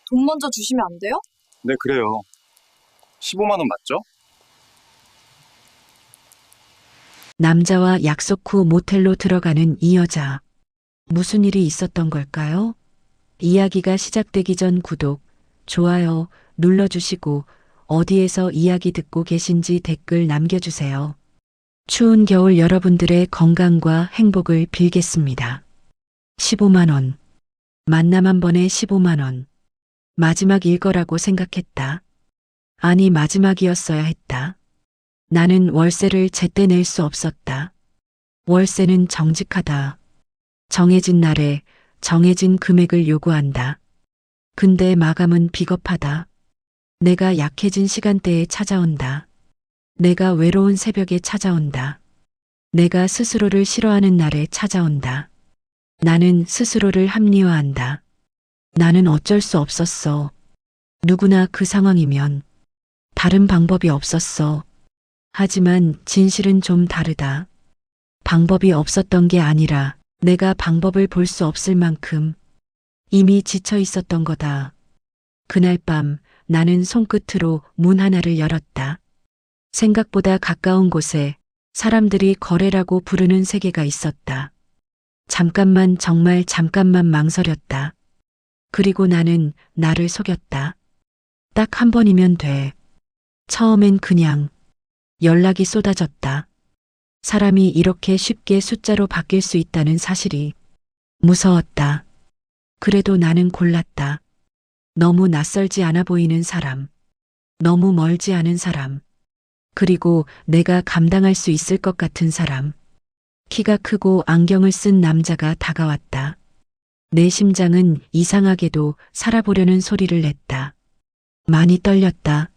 돈 먼저 주시면 안 돼요? 네, 그래요. 15만 원 맞죠? 남자와 약속 후 모텔로 들어가는 이 여자. 무슨 일이 있었던 걸까요? 이야기가 시작되기 전 구독, 좋아요 눌러주시고 어디에서 이야기 듣고 계신지 댓글 남겨주세요. 추운 겨울 여러분들의 건강과 행복을 빌겠습니다. 15만 원. 만남 한 번에 15만 원. 마지막일 거라고 생각했다. 아니, 마지막이었어야 했다. 나는 월세를 제때 낼 수 없었다. 월세는 정직하다. 정해진 날에 정해진 금액을 요구한다. 근데 마감은 비겁하다. 내가 약해진 시간대에 찾아온다. 내가 외로운 새벽에 찾아온다. 내가 스스로를 싫어하는 날에 찾아온다. 나는 스스로를 합리화한다. 나는 어쩔 수 없었어. 누구나 그 상황이면 다른 방법이 없었어. 하지만 진실은 좀 다르다. 방법이 없었던 게 아니라 내가 방법을 볼 수 없을 만큼 이미 지쳐 있었던 거다. 그날 밤 나는 손끝으로 문 하나를 열었다. 생각보다 가까운 곳에 사람들이 거래라고 부르는 세계가 있었다. 잠깐만, 정말 잠깐만 망설였다. 그리고 나는 나를 속였다. 딱 한 번이면 돼. 처음엔 그냥 연락이 쏟아졌다. 사람이 이렇게 쉽게 숫자로 바뀔 수 있다는 사실이 무서웠다. 그래도 나는 골랐다. 너무 낯설지 않아 보이는 사람. 너무 멀지 않은 사람. 그리고 내가 감당할 수 있을 것 같은 사람. 키가 크고 안경을 쓴 남자가 다가왔다. 내 심장은 이상하게도 살아보려는 소리를 냈다. 많이 떨렸다.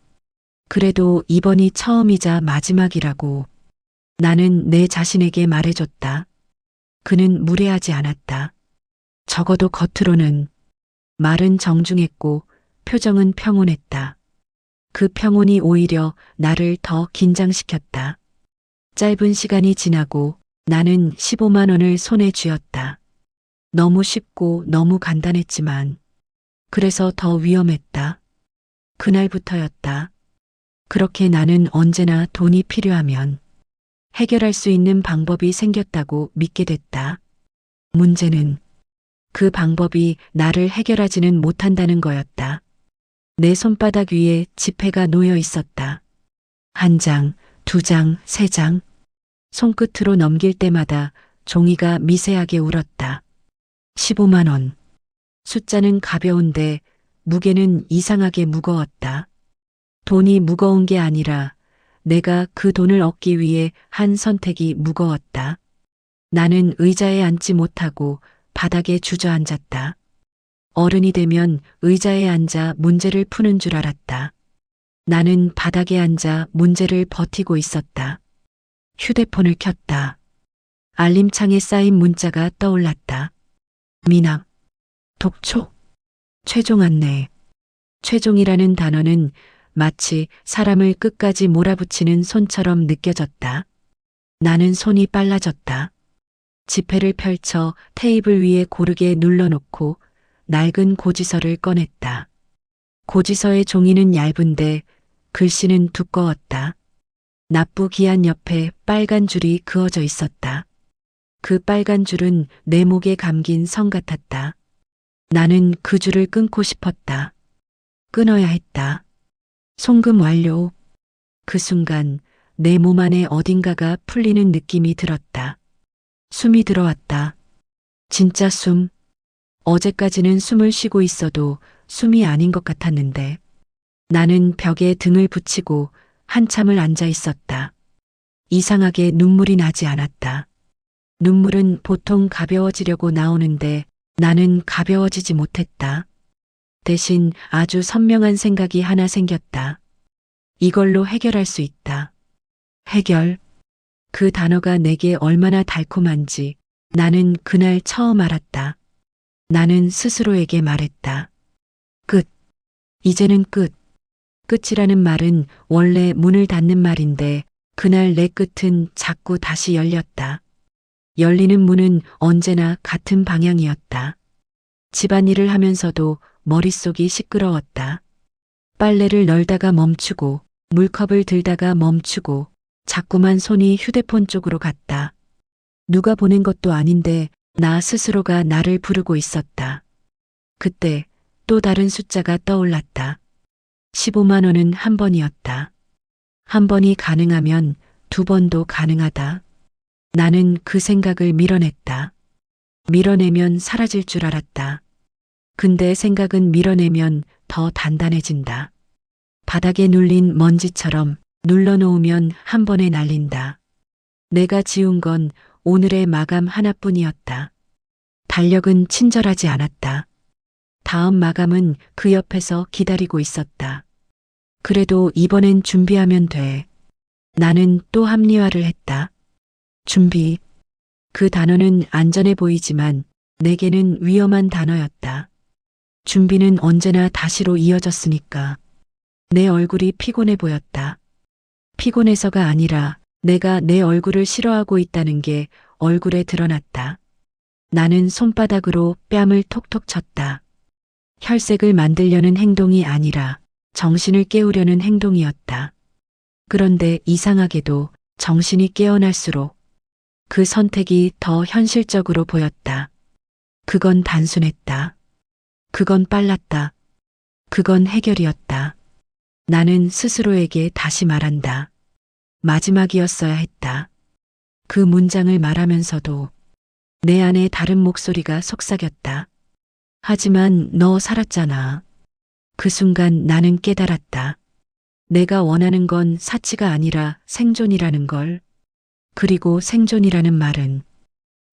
그래도 이번이 처음이자 마지막이라고 나는 내 자신에게 말해줬다. 그는 무례하지 않았다. 적어도 겉으로는. 말은 정중했고 표정은 평온했다. 그 평온이 오히려 나를 더 긴장시켰다. 짧은 시간이 지나고 나는 15만 원을 손에 쥐었다. 너무 쉽고 너무 간단했지만 그래서 더 위험했다. 그날부터였다. 그렇게 나는 언제나 돈이 필요하면 해결할 수 있는 방법이 생겼다고 믿게 됐다. 문제는 그 방법이 나를 해결하지는 못한다는 거였다. 내 손바닥 위에 지폐가 놓여 있었다. 한 장, 두 장, 세 장. 손끝으로 넘길 때마다 종이가 미세하게 울었다. 15만 원. 숫자는 가벼운데 무게는 이상하게 무거웠다. 돈이 무거운 게 아니라 내가 그 돈을 얻기 위해 한 선택이 무거웠다. 나는 의자에 앉지 못하고 바닥에 주저앉았다. 어른이 되면 의자에 앉아 문제를 푸는 줄 알았다. 나는 바닥에 앉아 문제를 버티고 있었다. 휴대폰을 켰다. 알림창에 쌓인 문자가 떠올랐다. 미남, 독촉, 최종 안내. 최종이라는 단어는 마치 사람을 끝까지 몰아붙이는 손처럼 느껴졌다. 나는 손이 빨라졌다. 지폐를 펼쳐 테이블 위에 고르게 눌러놓고 낡은 고지서를 꺼냈다. 고지서의 종이는 얇은데 글씨는 두꺼웠다. 납부 기한 옆에 빨간 줄이 그어져 있었다. 그 빨간 줄은 내 목에 감긴 성 같았다. 나는 그 줄을 끊고 싶었다. 끊어야 했다. 송금 완료. 그 순간 내 몸 안에 어딘가가 풀리는 느낌이 들었다. 숨이 들어왔다. 진짜 숨. 어제까지는 숨을 쉬고 있어도 숨이 아닌 것 같았는데 나는 벽에 등을 붙이고 한참을 앉아 있었다. 이상하게 눈물이 나지 않았다. 눈물은 보통 가벼워지려고 나오는데 나는 가벼워지지 못했다. 대신 아주 선명한 생각이 하나 생겼다. 이걸로 해결할 수 있다. 해결. 그 단어가 내게 얼마나 달콤한지 나는 그날 처음 알았다. 나는 스스로에게 말했다. 끝. 이제는 끝. 끝이라는 말은 원래 문을 닫는 말인데 그날 내 끝은 자꾸 다시 열렸다. 열리는 문은 언제나 같은 방향이었다. 집안일을 하면서도 머릿속이 시끄러웠다. 빨래를 널다가 멈추고 물컵을 들다가 멈추고 자꾸만 손이 휴대폰 쪽으로 갔다. 누가 보낸 것도 아닌데 나 스스로가 나를 부르고 있었다. 그때 또 다른 숫자가 떠올랐다. 15만 원은 한 번이었다. 한 번이 가능하면 두 번도 가능하다. 나는 그 생각을 밀어냈다. 밀어내면 사라질 줄 알았다. 근데 생각은 밀어내면 더 단단해진다. 바닥에 눌린 먼지처럼 눌러놓으면 한 번에 날린다. 내가 지운 건 오늘의 마감 하나뿐이었다. 달력은 친절하지 않았다. 다음 마감은 그 옆에서 기다리고 있었다. 그래도 이번엔 준비하면 돼. 나는 또 합리화를 했다. 준비. 그 단어는 안전해 보이지만 내게는 위험한 단어였다. 준비는 언제나 다시로 이어졌으니까. 내 얼굴이 피곤해 보였다. 피곤해서가 아니라 내가 내 얼굴을 싫어하고 있다는 게 얼굴에 드러났다. 나는 손바닥으로 뺨을 톡톡 쳤다. 혈색을 만들려는 행동이 아니라 정신을 깨우려는 행동이었다. 그런데 이상하게도 정신이 깨어날수록 그 선택이 더 현실적으로 보였다. 그건 단순했다. 그건 빨랐다. 그건 해결이었다. 나는 스스로에게 다시 말한다. 마지막이었어야 했다. 그 문장을 말하면서도 내 안에 다른 목소리가 속삭였다. 하지만 너 살았잖아. 그 순간 나는 깨달았다. 내가 원하는 건 사치가 아니라 생존이라는 걸. 그리고 생존이라는 말은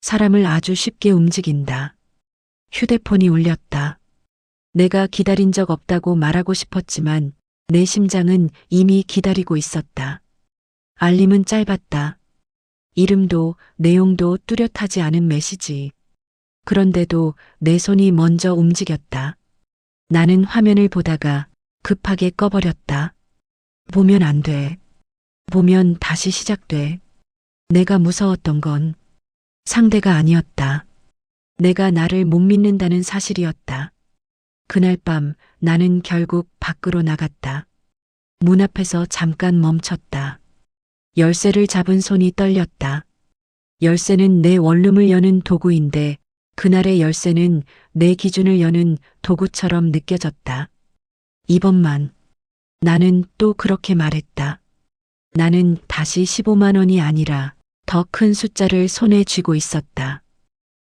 사람을 아주 쉽게 움직인다. 휴대폰이 울렸다. 내가 기다린 적 없다고 말하고 싶었지만 내 심장은 이미 기다리고 있었다. 알림은 짧았다. 이름도 내용도 뚜렷하지 않은 메시지. 그런데도 내 손이 먼저 움직였다. 나는 화면을 보다가 급하게 꺼버렸다. 보면 안 돼. 보면 다시 시작돼. 내가 무서웠던 건 상대가 아니었다. 내가 나를 못 믿는다는 사실이었다. 그날 밤 나는 결국 밖으로 나갔다. 문 앞에서 잠깐 멈췄다. 열쇠를 잡은 손이 떨렸다. 열쇠는 내 원룸을 여는 도구인데 그날의 열쇠는 내 기준을 여는 도구처럼 느껴졌다. 이번만. 나는 또 그렇게 말했다. 나는 다시 15만 원이 아니라 더 큰 숫자를 손에 쥐고 있었다.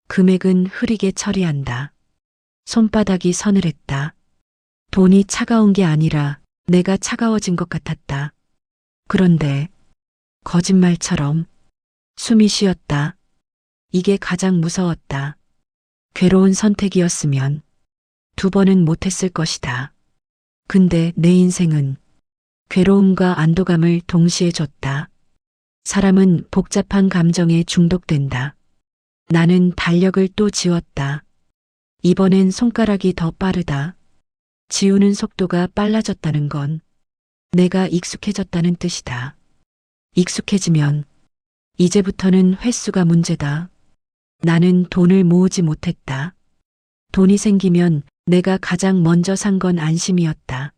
금액은 흐리게 처리한다. 손바닥이 서늘했다. 돈이 차가운 게 아니라 내가 차가워진 것 같았다. 그런데 거짓말처럼 숨이 쉬었다. 이게 가장 무서웠다. 괴로운 선택이었으면 두 번은 못했을 것이다. 근데 내 인생은 괴로움과 안도감을 동시에 줬다. 사람은 복잡한 감정에 중독된다. 나는 달력을 또 지웠다. 이번엔 손가락이 더 빠르다. 지우는 속도가 빨라졌다는 건 내가 익숙해졌다는 뜻이다. 익숙해지면 이제부터는 횟수가 문제다. 나는 돈을 모으지 못했다. 돈이 생기면 내가 가장 먼저 산 건 안심이었다.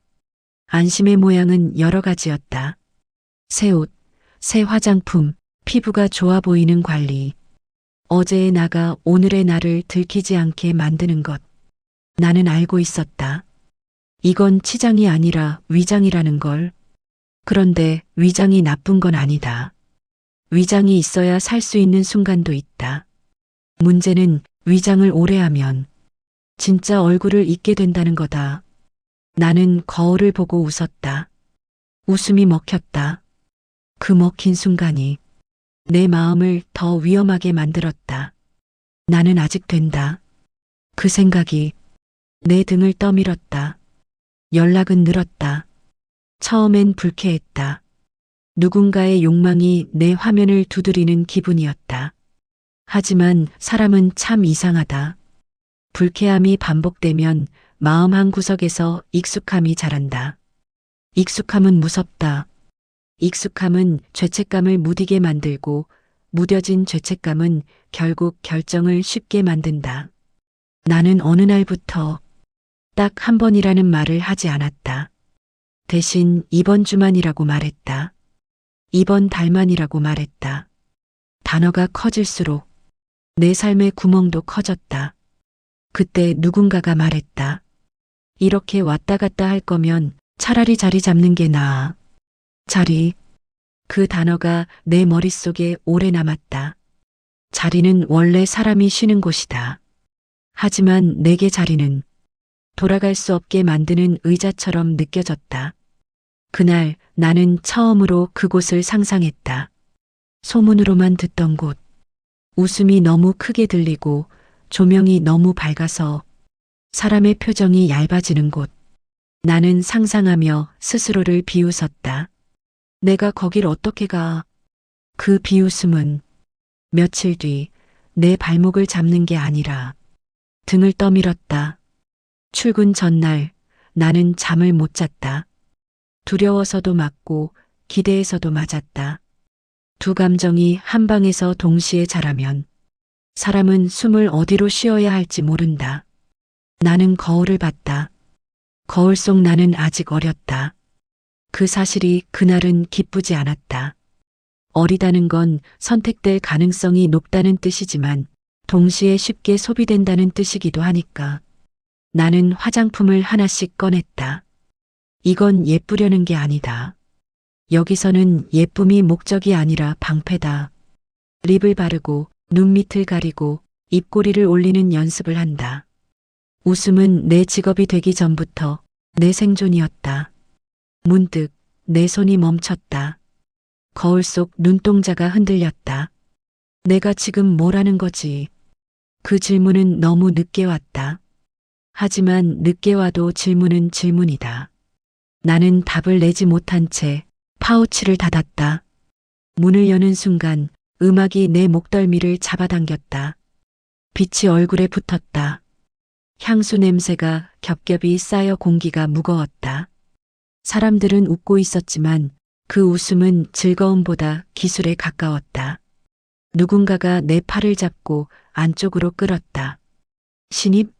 안심의 모양은 여러 가지였다. 새 옷, 새 화장품, 피부가 좋아 보이는 관리. 어제의 나가 오늘의 나를 들키지 않게 만드는 것. 나는 알고 있었다. 이건 치장이 아니라 위장이라는 걸. 그런데 위장이 나쁜 건 아니다. 위장이 있어야 살 수 있는 순간도 있다. 문제는 위장을 오래 하면 진짜 얼굴을 잊게 된다는 거다. 나는 거울을 보고 웃었다. 웃음이 먹혔다. 그 먹힌 순간이 내 마음을 더 위험하게 만들었다. 나는 아직 된다. 그 생각이 내 등을 떠밀었다. 연락은 늘었다. 처음엔 불쾌했다. 누군가의 욕망이 내 화면을 두드리는 기분이었다. 하지만 사람은 참 이상하다. 불쾌함이 반복되면 마음 한 구석에서 익숙함이 자란다. 익숙함은 무섭다. 익숙함은 죄책감을 무디게 만들고 무뎌진 죄책감은 결국 결정을 쉽게 만든다. 나는 어느 날부터 딱 한 번이라는 말을 하지 않았다. 대신 이번 주만이라고 말했다. 이번 달만이라고 말했다. 단어가 커질수록 내 삶의 구멍도 커졌다. 그때 누군가가 말했다. 이렇게 왔다 갔다 할 거면 차라리 자리 잡는 게 나아. 자리. 그 단어가 내 머릿속에 오래 남았다. 자리는 원래 사람이 쉬는 곳이다. 하지만 내게 자리는 돌아갈 수 없게 만드는 의자처럼 느껴졌다. 그날 나는 처음으로 그곳을 상상했다. 소문으로만 듣던 곳. 웃음이 너무 크게 들리고 조명이 너무 밝아서 사람의 표정이 얇아지는 곳. 나는 상상하며 스스로를 비웃었다. 내가 거길 어떻게 가? 그 비웃음은 며칠 뒤 내 발목을 잡는 게 아니라 등을 떠밀었다. 출근 전날 나는 잠을 못 잤다. 두려워서도 맞고 기대해서도 맞았다. 두 감정이 한 방에서 동시에 자라면 사람은 숨을 어디로 쉬어야 할지 모른다. 나는 거울을 봤다. 거울 속 나는 아직 어렸다. 그 사실이 그날은 기쁘지 않았다. 어리다는 건 선택될 가능성이 높다는 뜻이지만 동시에 쉽게 소비된다는 뜻이기도 하니까. 나는 화장품을 하나씩 꺼냈다. 이건 예쁘려는 게 아니다. 여기서는 예쁨이 목적이 아니라 방패다. 립을 바르고 눈 밑을 가리고 입꼬리를 올리는 연습을 한다. 웃음은 내 직업이 되기 전부터 내 생존이었다. 문득 내 손이 멈췄다. 거울 속 눈동자가 흔들렸다. 내가 지금 뭘 하는 거지? 그 질문은 너무 늦게 왔다. 하지만 늦게 와도 질문은 질문이다. 나는 답을 내지 못한 채 파우치를 닫았다. 문을 여는 순간 음악이 내 목덜미를 잡아당겼다. 빛이 얼굴에 붙었다. 향수 냄새가 겹겹이 쌓여 공기가 무거웠다. 사람들은 웃고 있었지만 그 웃음은 즐거움보다 기술에 가까웠다. 누군가가 내 팔을 잡고 안쪽으로 끌었다. 신입?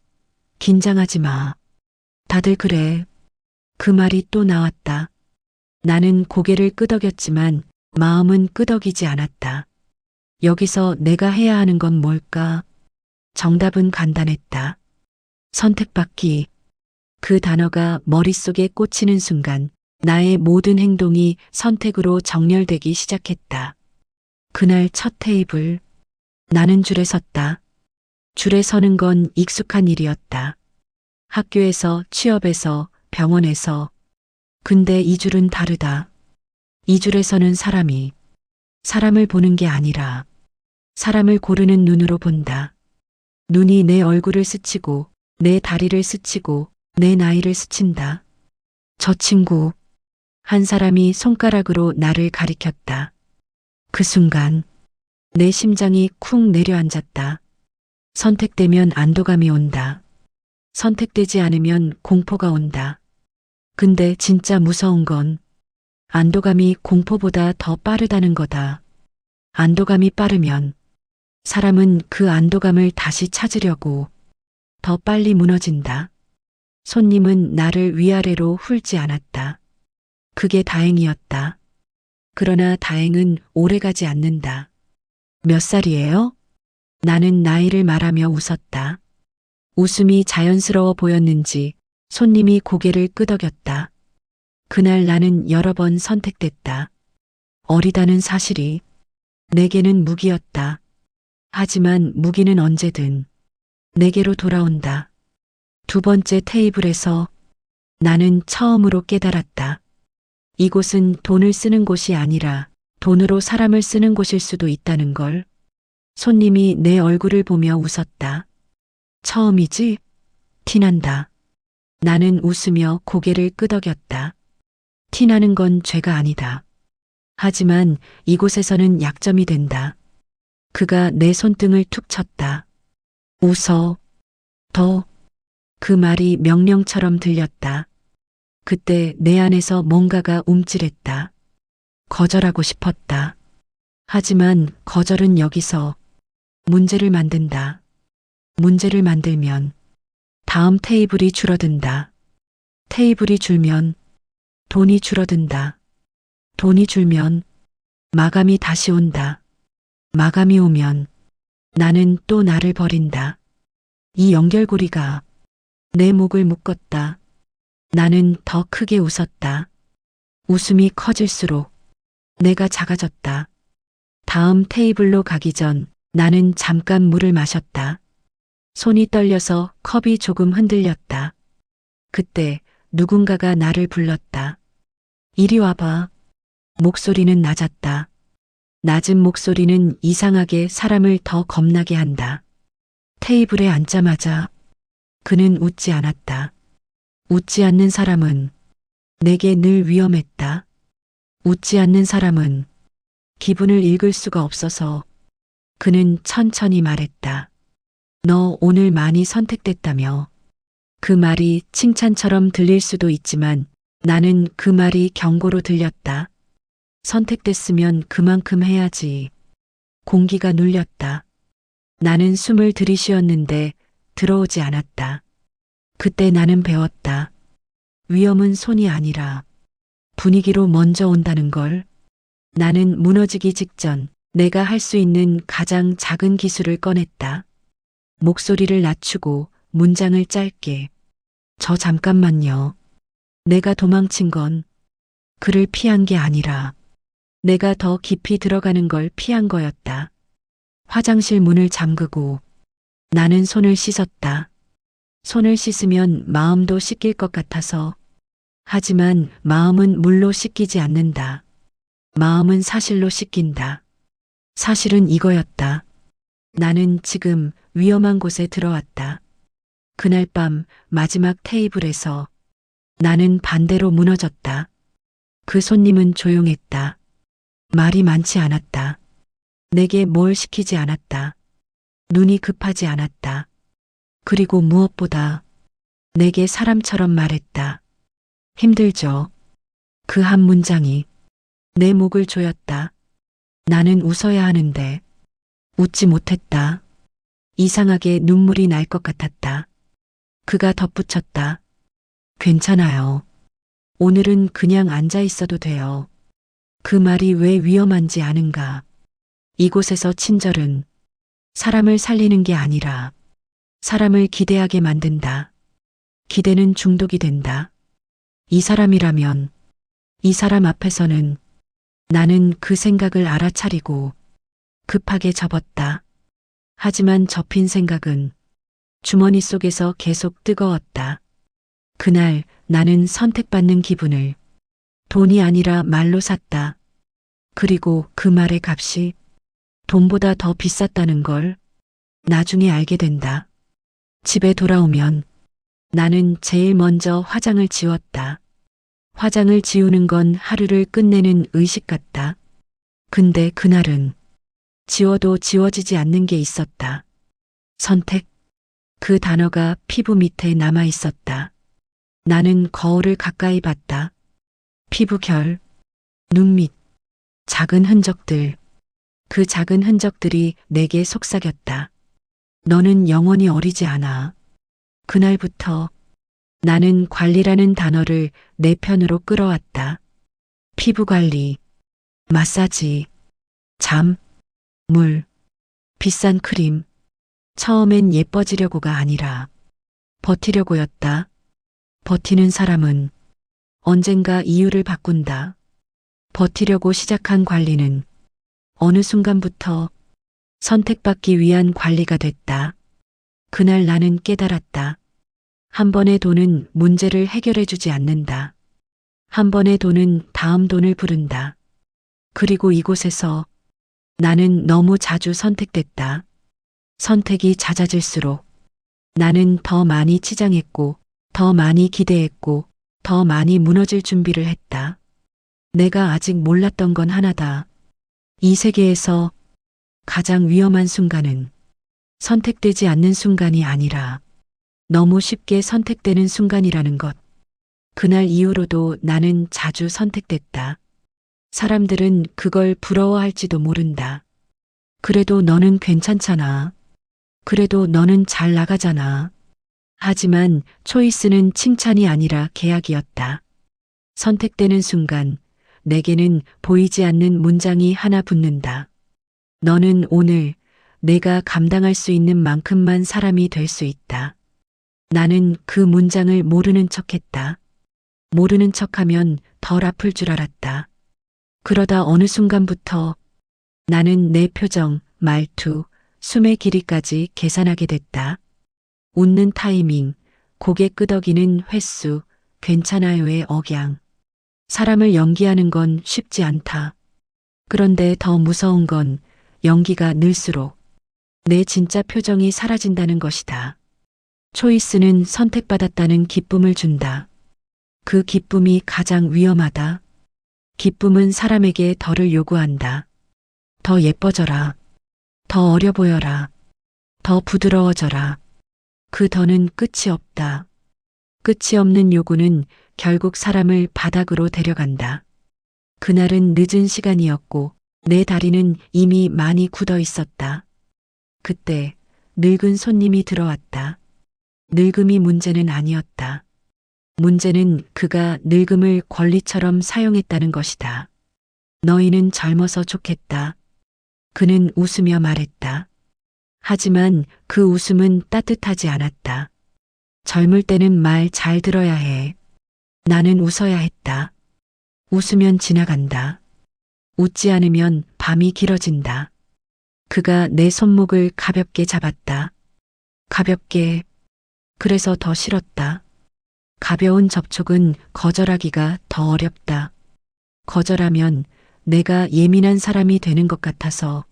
긴장하지 마. 다들 그래. 그 말이 또 나왔다. 나는 고개를 끄덕였지만 마음은 끄덕이지 않았다. 여기서 내가 해야 하는 건 뭘까? 정답은 간단했다. 선택받기. 그 단어가 머릿속에 꽂히는 순간 나의 모든 행동이 선택으로 정렬되기 시작했다. 그날 첫 테이블. 나는 줄에 섰다. 줄에 서는 건 익숙한 일이었다. 학교에서, 취업에서, 병원에서. 근데 이 줄은 다르다. 이 줄에 서는 사람이 사람을 보는 게 아니라 사람을 고르는 눈으로 본다. 눈이 내 얼굴을 스치고 내 다리를 스치고 내 나이를 스친다. 저 친구. 한 사람이 손가락으로 나를 가리켰다. 그 순간 내 심장이 쿵 내려앉았다. 선택되면 안도감이 온다. 선택되지 않으면 공포가 온다. 근데 진짜 무서운 건 안도감이 공포보다 더 빠르다는 거다. 안도감이 빠르면 사람은 그 안도감을 다시 찾으려고 더 빨리 무너진다. 손님은 나를 위아래로 훑지 않았다. 그게 다행이었다. 그러나 다행은 오래가지 않는다. 몇 살이에요? 나는 나이를 말하며 웃었다. 웃음이 자연스러워 보였는지 손님이 고개를 끄덕였다. 그날 나는 여러 번 선택됐다. 어리다는 사실이 내게는 무기였다. 하지만 무기는 언제든 내게로 돌아온다. 두 번째 테이블에서 나는 처음으로 깨달았다. 이곳은 돈을 쓰는 곳이 아니라 돈으로 사람을 쓰는 곳일 수도 있다는 걸. 손님이 내 얼굴을 보며 웃었다. 처음이지? 티난다. 나는 웃으며 고개를 끄덕였다. 티나는 건 죄가 아니다. 하지만 이곳에서는 약점이 된다. 그가 내 손등을 툭 쳤다. 웃어. 더. 그 말이 명령처럼 들렸다. 그때 내 안에서 뭔가가 움찔했다. 거절하고 싶었다. 하지만 거절은 여기서 문제를 만든다. 문제를 만들면 다음 테이블이 줄어든다. 테이블이 줄면 돈이 줄어든다. 돈이 줄면 마감이 다시 온다. 마감이 오면 나는 또 나를 버린다. 이 연결고리가 내 목을 묶었다. 나는 더 크게 웃었다. 웃음이 커질수록 내가 작아졌다. 다음 테이블로 가기 전 나는 잠깐 물을 마셨다. 손이 떨려서 컵이 조금 흔들렸다. 그때 누군가가 나를 불렀다. 이리 와봐. 목소리는 낮았다. 낮은 목소리는 이상하게 사람을 더 겁나게 한다. 테이블에 앉자마자 그는 웃지 않았다. 웃지 않는 사람은 내게 늘 위험했다. 웃지 않는 사람은 기분을 읽을 수가 없어서 그는 천천히 말했다. 너 오늘 많이 선택됐다며. 그 말이 칭찬처럼 들릴 수도 있지만 나는 그 말이 경고로 들렸다. 선택됐으면 그만큼 해야지. 공기가 눌렸다. 나는 숨을 들이쉬었는데 들어오지 않았다. 그때 나는 배웠다. 위험은 손이 아니라 분위기로 먼저 온다는 걸. 나는 무너지기 직전 내가 할 수 있는 가장 작은 기술을 꺼냈다. 목소리를 낮추고 문장을 짧게. 저 잠깐만요. 내가 도망친 건 그를 피한 게 아니라 내가 더 깊이 들어가는 걸 피한 거였다. 화장실 문을 잠그고 나는 손을 씻었다. 손을 씻으면 마음도 씻길 것 같아서. 하지만 마음은 물로 씻기지 않는다. 마음은 사실로 씻긴다. 사실은 이거였다. 나는 지금 위험한 곳에 들어왔다. 그날 밤 마지막 테이블에서 나는 반대로 무너졌다. 그 손님은 조용했다. 말이 많지 않았다. 내게 뭘 시키지 않았다. 눈이 급하지 않았다. 그리고 무엇보다 내게 사람처럼 말했다. 힘들죠. 그 한 문장이 내 목을 조였다. 나는 웃어야 하는데 웃지 못했다. 이상하게 눈물이 날 것 같았다. 그가 덧붙였다. 괜찮아요. 오늘은 그냥 앉아 있어도 돼요. 그 말이 왜 위험한지 아는가? 이곳에서 친절은 사람을 살리는 게 아니라 사람을 기대하게 만든다. 기대는 중독이 된다. 이 사람이라면 이 사람 앞에서는 나는 그 생각을 알아차리고 급하게 접었다. 하지만 접힌 생각은 주머니 속에서 계속 뜨거웠다. 그날 나는 선택받는 기분을 돈이 아니라 말로 샀다. 그리고 그 말의 값이 돈보다 더 비쌌다는 걸 나중에 알게 된다. 집에 돌아오면 나는 제일 먼저 화장을 지웠다. 화장을 지우는 건 하루를 끝내는 의식 같다. 근데 그날은 지워도 지워지지 않는 게 있었다. 선택. 그 단어가 피부 밑에 남아 있었다. 나는 거울을 가까이 봤다. 피부 결, 눈 밑, 작은 흔적들. 그 작은 흔적들이 내게 속삭였다. 너는 영원히 어리지 않아. 그날부터 나는 관리라는 단어를 내 편으로 끌어왔다. 피부 관리, 마사지, 잠, 물, 비싼 크림. 처음엔 예뻐지려고가 아니라 버티려고였다. 버티는 사람은 언젠가 이유를 바꾼다. 버티려고 시작한 관리는 어느 순간부터 선택받기 위한 관리가 됐다. 그날 나는 깨달았다. 한 번의 돈은 문제를 해결해 주지 않는다. 한 번의 돈은 다음 돈을 부른다. 그리고 이곳에서 나는 너무 자주 선택됐다. 선택이 잦아질수록 나는 더 많이 치장했고, 더 많이 기대했고, 더 많이 무너질 준비를 했다. 내가 아직 몰랐던 건 하나다. 이 세계에서 가장 위험한 순간은 선택되지 않는 순간이 아니라 너무 쉽게 선택되는 순간이라는 것. 그날 이후로도 나는 자주 선택됐다. 사람들은 그걸 부러워할지도 모른다. 그래도 너는 괜찮잖아. 그래도 너는 잘 나가잖아. 하지만 초이스는 칭찬이 아니라 계약이었다. 선택되는 순간 내게는 보이지 않는 문장이 하나 붙는다. 너는 오늘 내가 감당할 수 있는 만큼만 사람이 될 수 있다. 나는 그 문장을 모르는 척했다. 모르는 척하면 덜 아플 줄 알았다. 그러다 어느 순간부터 나는 내 표정, 말투, 숨의 길이까지 계산하게 됐다. 웃는 타이밍, 고개 끄덕이는 횟수, 괜찮아요의 억양. 사람을 연기하는 건 쉽지 않다. 그런데 더 무서운 건 연기가 늘수록 내 진짜 표정이 사라진다는 것이다. 초이스는 선택받았다는 기쁨을 준다. 그 기쁨이 가장 위험하다. 기쁨은 사람에게 덜을 요구한다. 더 예뻐져라. 더 어려 보여라. 더 부드러워져라. 그 더는 끝이 없다. 끝이 없는 요구는 결국 사람을 바닥으로 데려간다. 그날은 늦은 시간이었고 내 다리는 이미 많이 굳어 있었다. 그때 늙은 손님이 들어왔다. 늙음이 문제는 아니었다. 문제는 그가 늙음을 권리처럼 사용했다는 것이다. 너희는 젊어서 좋겠다. 그는 웃으며 말했다. 하지만 그 웃음은 따뜻하지 않았다. 젊을 때는 말 잘 들어야 해. 나는 웃어야 했다. 웃으면 지나간다. 웃지 않으면 밤이 길어진다. 그가 내 손목을 가볍게 잡았다. 가볍게. 그래서 더 싫었다. 가벼운 접촉은 거절하기가 더 어렵다. 거절하면 내가 예민한 사람이 되는 것 같아서.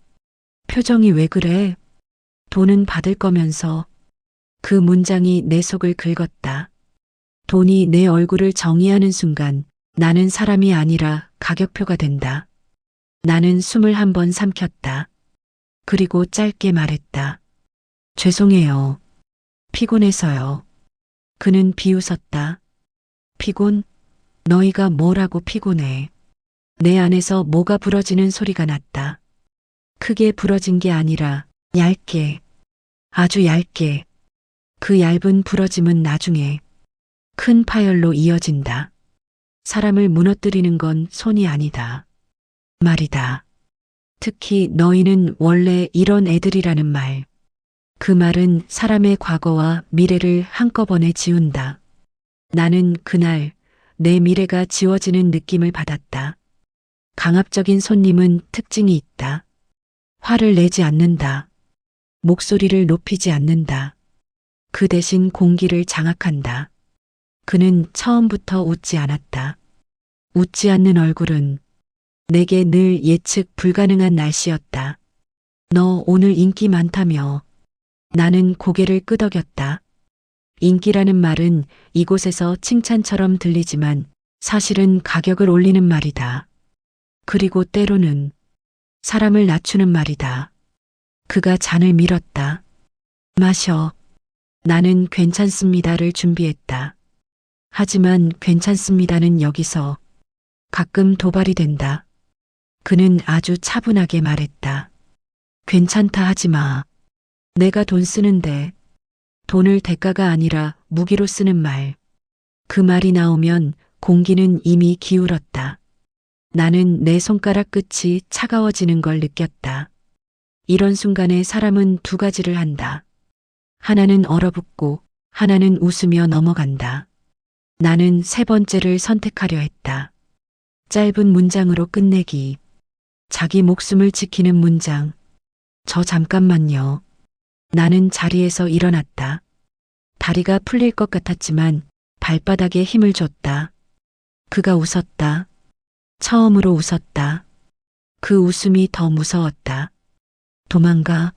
표정이 왜 그래? 돈은 받을 거면서. 그 문장이 내 속을 긁었다. 돈이 내 얼굴을 정의하는 순간 나는 사람이 아니라 가격표가 된다. 나는 숨을 한 번 삼켰다. 그리고 짧게 말했다. 죄송해요. 피곤해서요. 그는 비웃었다. 피곤? 너희가 뭐라고 피곤해. 내 안에서 뭐가 부러지는 소리가 났다. 크게 부러진 게 아니라 얇게, 아주 얇게. 그 얇은 부러짐은 나중에 큰 파열로 이어진다. 사람을 무너뜨리는 건 손이 아니다. 말이다. 특히 너희는 원래 이런 애들이라는 말. 그 말은 사람의 과거와 미래를 한꺼번에 지운다. 나는 그날 내 미래가 지워지는 느낌을 받았다. 강압적인 손님은 특징이 있다. 화를 내지 않는다. 목소리를 높이지 않는다. 그 대신 공기를 장악한다. 그는 처음부터 웃지 않았다. 웃지 않는 얼굴은 내게 늘 예측 불가능한 날씨였다. 너 오늘 인기 많다며. 나는 고개를 끄덕였다. 인기라는 말은 이곳에서 칭찬처럼 들리지만 사실은 가격을 올리는 말이다. 그리고 때로는 사람을 낮추는 말이다. 그가 잔을 밀었다. 마셔. 나는 괜찮습니다를 준비했다. 하지만 괜찮습니다는 여기서 가끔 도발이 된다. 그는 아주 차분하게 말했다. 괜찮다 하지 마. 내가 돈 쓰는데. 돈을 대가가 아니라 무기로 쓰는 말. 그 말이 나오면 공기는 이미 기울었다. 나는 내 손가락 끝이 차가워지는 걸 느꼈다. 이런 순간에 사람은 두 가지를 한다. 하나는 얼어붙고 하나는 웃으며 넘어간다. 나는 세 번째를 선택하려 했다. 짧은 문장으로 끝내기. 자기 목숨을 지키는 문장. 저 잠깐만요. 나는 자리에서 일어났다. 다리가 풀릴 것 같았지만 발바닥에 힘을 줬다. 그가 웃었다. 처음으로 웃었다. 그 웃음이 더 무서웠다. 도망가.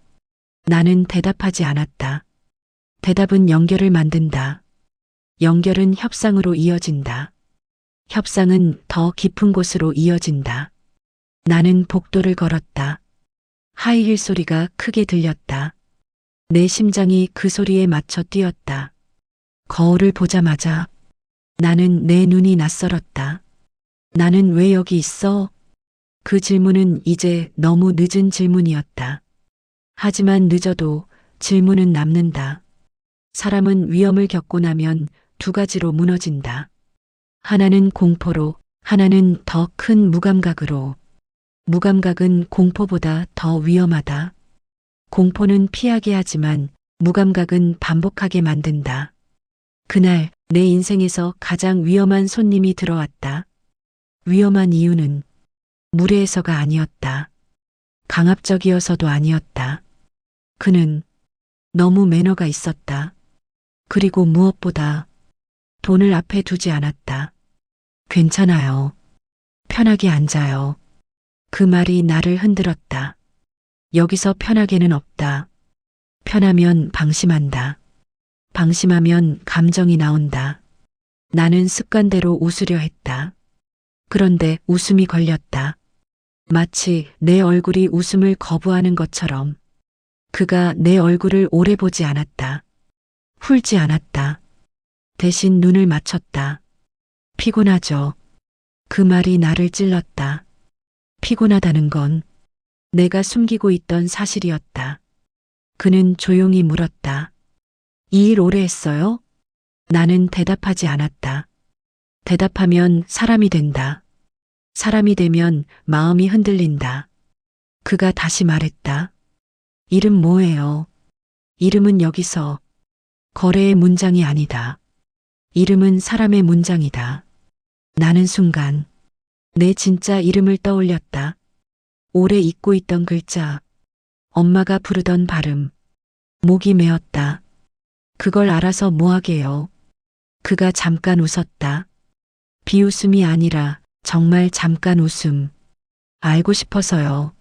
나는 대답하지 않았다. 대답은 연결을 만든다. 연결은 협상으로 이어진다. 협상은 더 깊은 곳으로 이어진다. 나는 복도를 걸었다. 하이힐 소리가 크게 들렸다. 내 심장이 그 소리에 맞춰 뛰었다. 거울을 보자마자 나는 내 눈이 낯설었다. 나는 왜 여기 있어? 그 질문은 이제 너무 늦은 질문이었다. 하지만 늦어도 질문은 남는다. 사람은 위험을 겪고 나면 두 가지로 무너진다. 하나는 공포로, 하나는 더 큰 무감각으로. 무감각은 공포보다 더 위험하다. 공포는 피하게 하지만 무감각은 반복하게 만든다. 그날 내 인생에서 가장 위험한 손님이 들어왔다. 위험한 이유는 무례해서가 아니었다. 강압적이어서도 아니었다. 그는 너무 매너가 있었다. 그리고 무엇보다 돈을 앞에 두지 않았다. 괜찮아요. 편하게 앉아요. 그 말이 나를 흔들었다. 여기서 편하게는 없다. 편하면 방심한다. 방심하면 감정이 나온다. 나는 습관대로 웃으려 했다. 그런데 웃음이 걸렸다. 마치 내 얼굴이 웃음을 거부하는 것처럼. 그가 내 얼굴을 오래 보지 않았다. 훑지 않았다. 대신 눈을 맞췄다. 피곤하죠. 그 말이 나를 찔렀다. 피곤하다는 건 내가 숨기고 있던 사실이었다. 그는 조용히 물었다. 이 일 오래 했어요? 나는 대답하지 않았다. 대답하면 사람이 된다. 사람이 되면 마음이 흔들린다. 그가 다시 말했다. 이름 뭐예요? 이름은 여기서 거래의 문장이 아니다. 이름은 사람의 문장이다. 나는 순간 내 진짜 이름을 떠올렸다. 오래 잊고 있던 글자, 엄마가 부르던 발음, 목이 메었다. 그걸 알아서 뭐하게요? 그가 잠깐 웃었다. 비웃음이 아니라 정말 잠깐 웃음. 알고 싶어서요.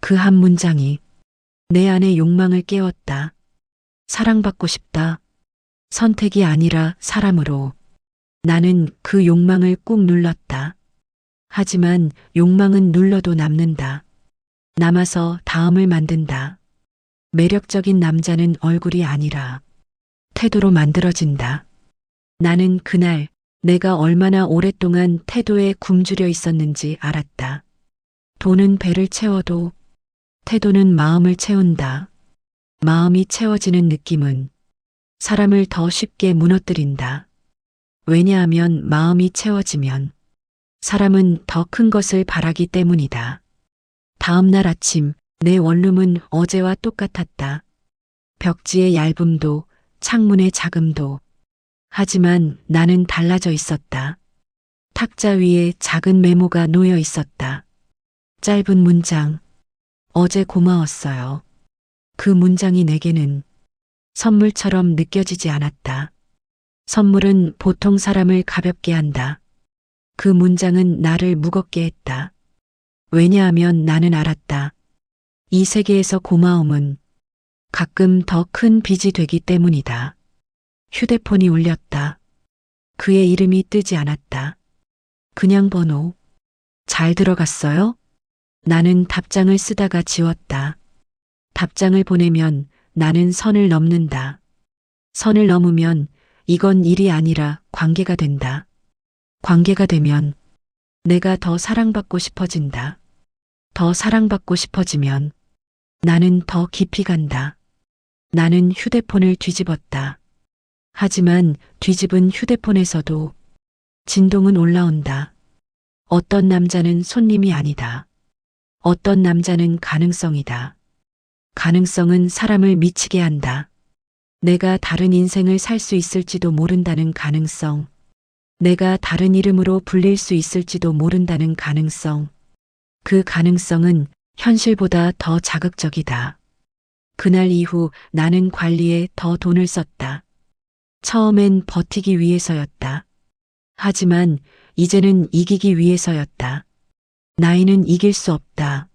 그 한 문장이 내 안의 욕망을 깨웠다. 사랑받고 싶다. 선택이 아니라 사람으로. 나는 그 욕망을 꾹 눌렀다. 하지만 욕망은 눌러도 남는다. 남아서 다음을 만든다. 매력적인 남자는 얼굴이 아니라 태도로 만들어진다. 나는 그날 내가 얼마나 오랫동안 태도에 굶주려 있었는지 알았다. 돈은 배를 채워도 태도는 마음을 채운다. 마음이 채워지는 느낌은 사람을 더 쉽게 무너뜨린다. 왜냐하면 마음이 채워지면 사람은 더 큰 것을 바라기 때문이다. 다음 날 아침 내 원룸은 어제와 똑같았다. 벽지의 얇음도 창문의 작음도. 하지만 나는 달라져 있었다. 탁자 위에 작은 메모가 놓여 있었다. 짧은 문장. 어제 고마웠어요. 그 문장이 내게는 선물처럼 느껴지지 않았다. 선물은 보통 사람을 가볍게 한다. 그 문장은 나를 무겁게 했다. 왜냐하면 나는 알았다. 이 세계에서 고마움은 가끔 더 큰 빚이 되기 때문이다. 휴대폰이 울렸다. 그의 이름이 뜨지 않았다. 그냥 번호. 잘 들어갔어요? 나는 답장을 쓰다가 지웠다. 답장을 보내면 나는 선을 넘는다. 선을 넘으면 이건 일이 아니라 관계가 된다. 관계가 되면 내가 더 사랑받고 싶어진다. 더 사랑받고 싶어지면 나는 더 깊이 간다. 나는 휴대폰을 뒤집었다. 하지만 뒤집은 휴대폰에서도 진동은 올라온다. 어떤 남자는 손님이 아니다. 어떤 남자는 가능성이다. 가능성은 사람을 미치게 한다. 내가 다른 인생을 살 수 있을지도 모른다는 가능성. 내가 다른 이름으로 불릴 수 있을지도 모른다는 가능성. 그 가능성은 현실보다 더 자극적이다. 그날 이후 나는 관리에 더 돈을 썼다. 처음엔 버티기 위해서였다. 하지만 이제는 이기기 위해서였다. 나이는 이길 수 없다.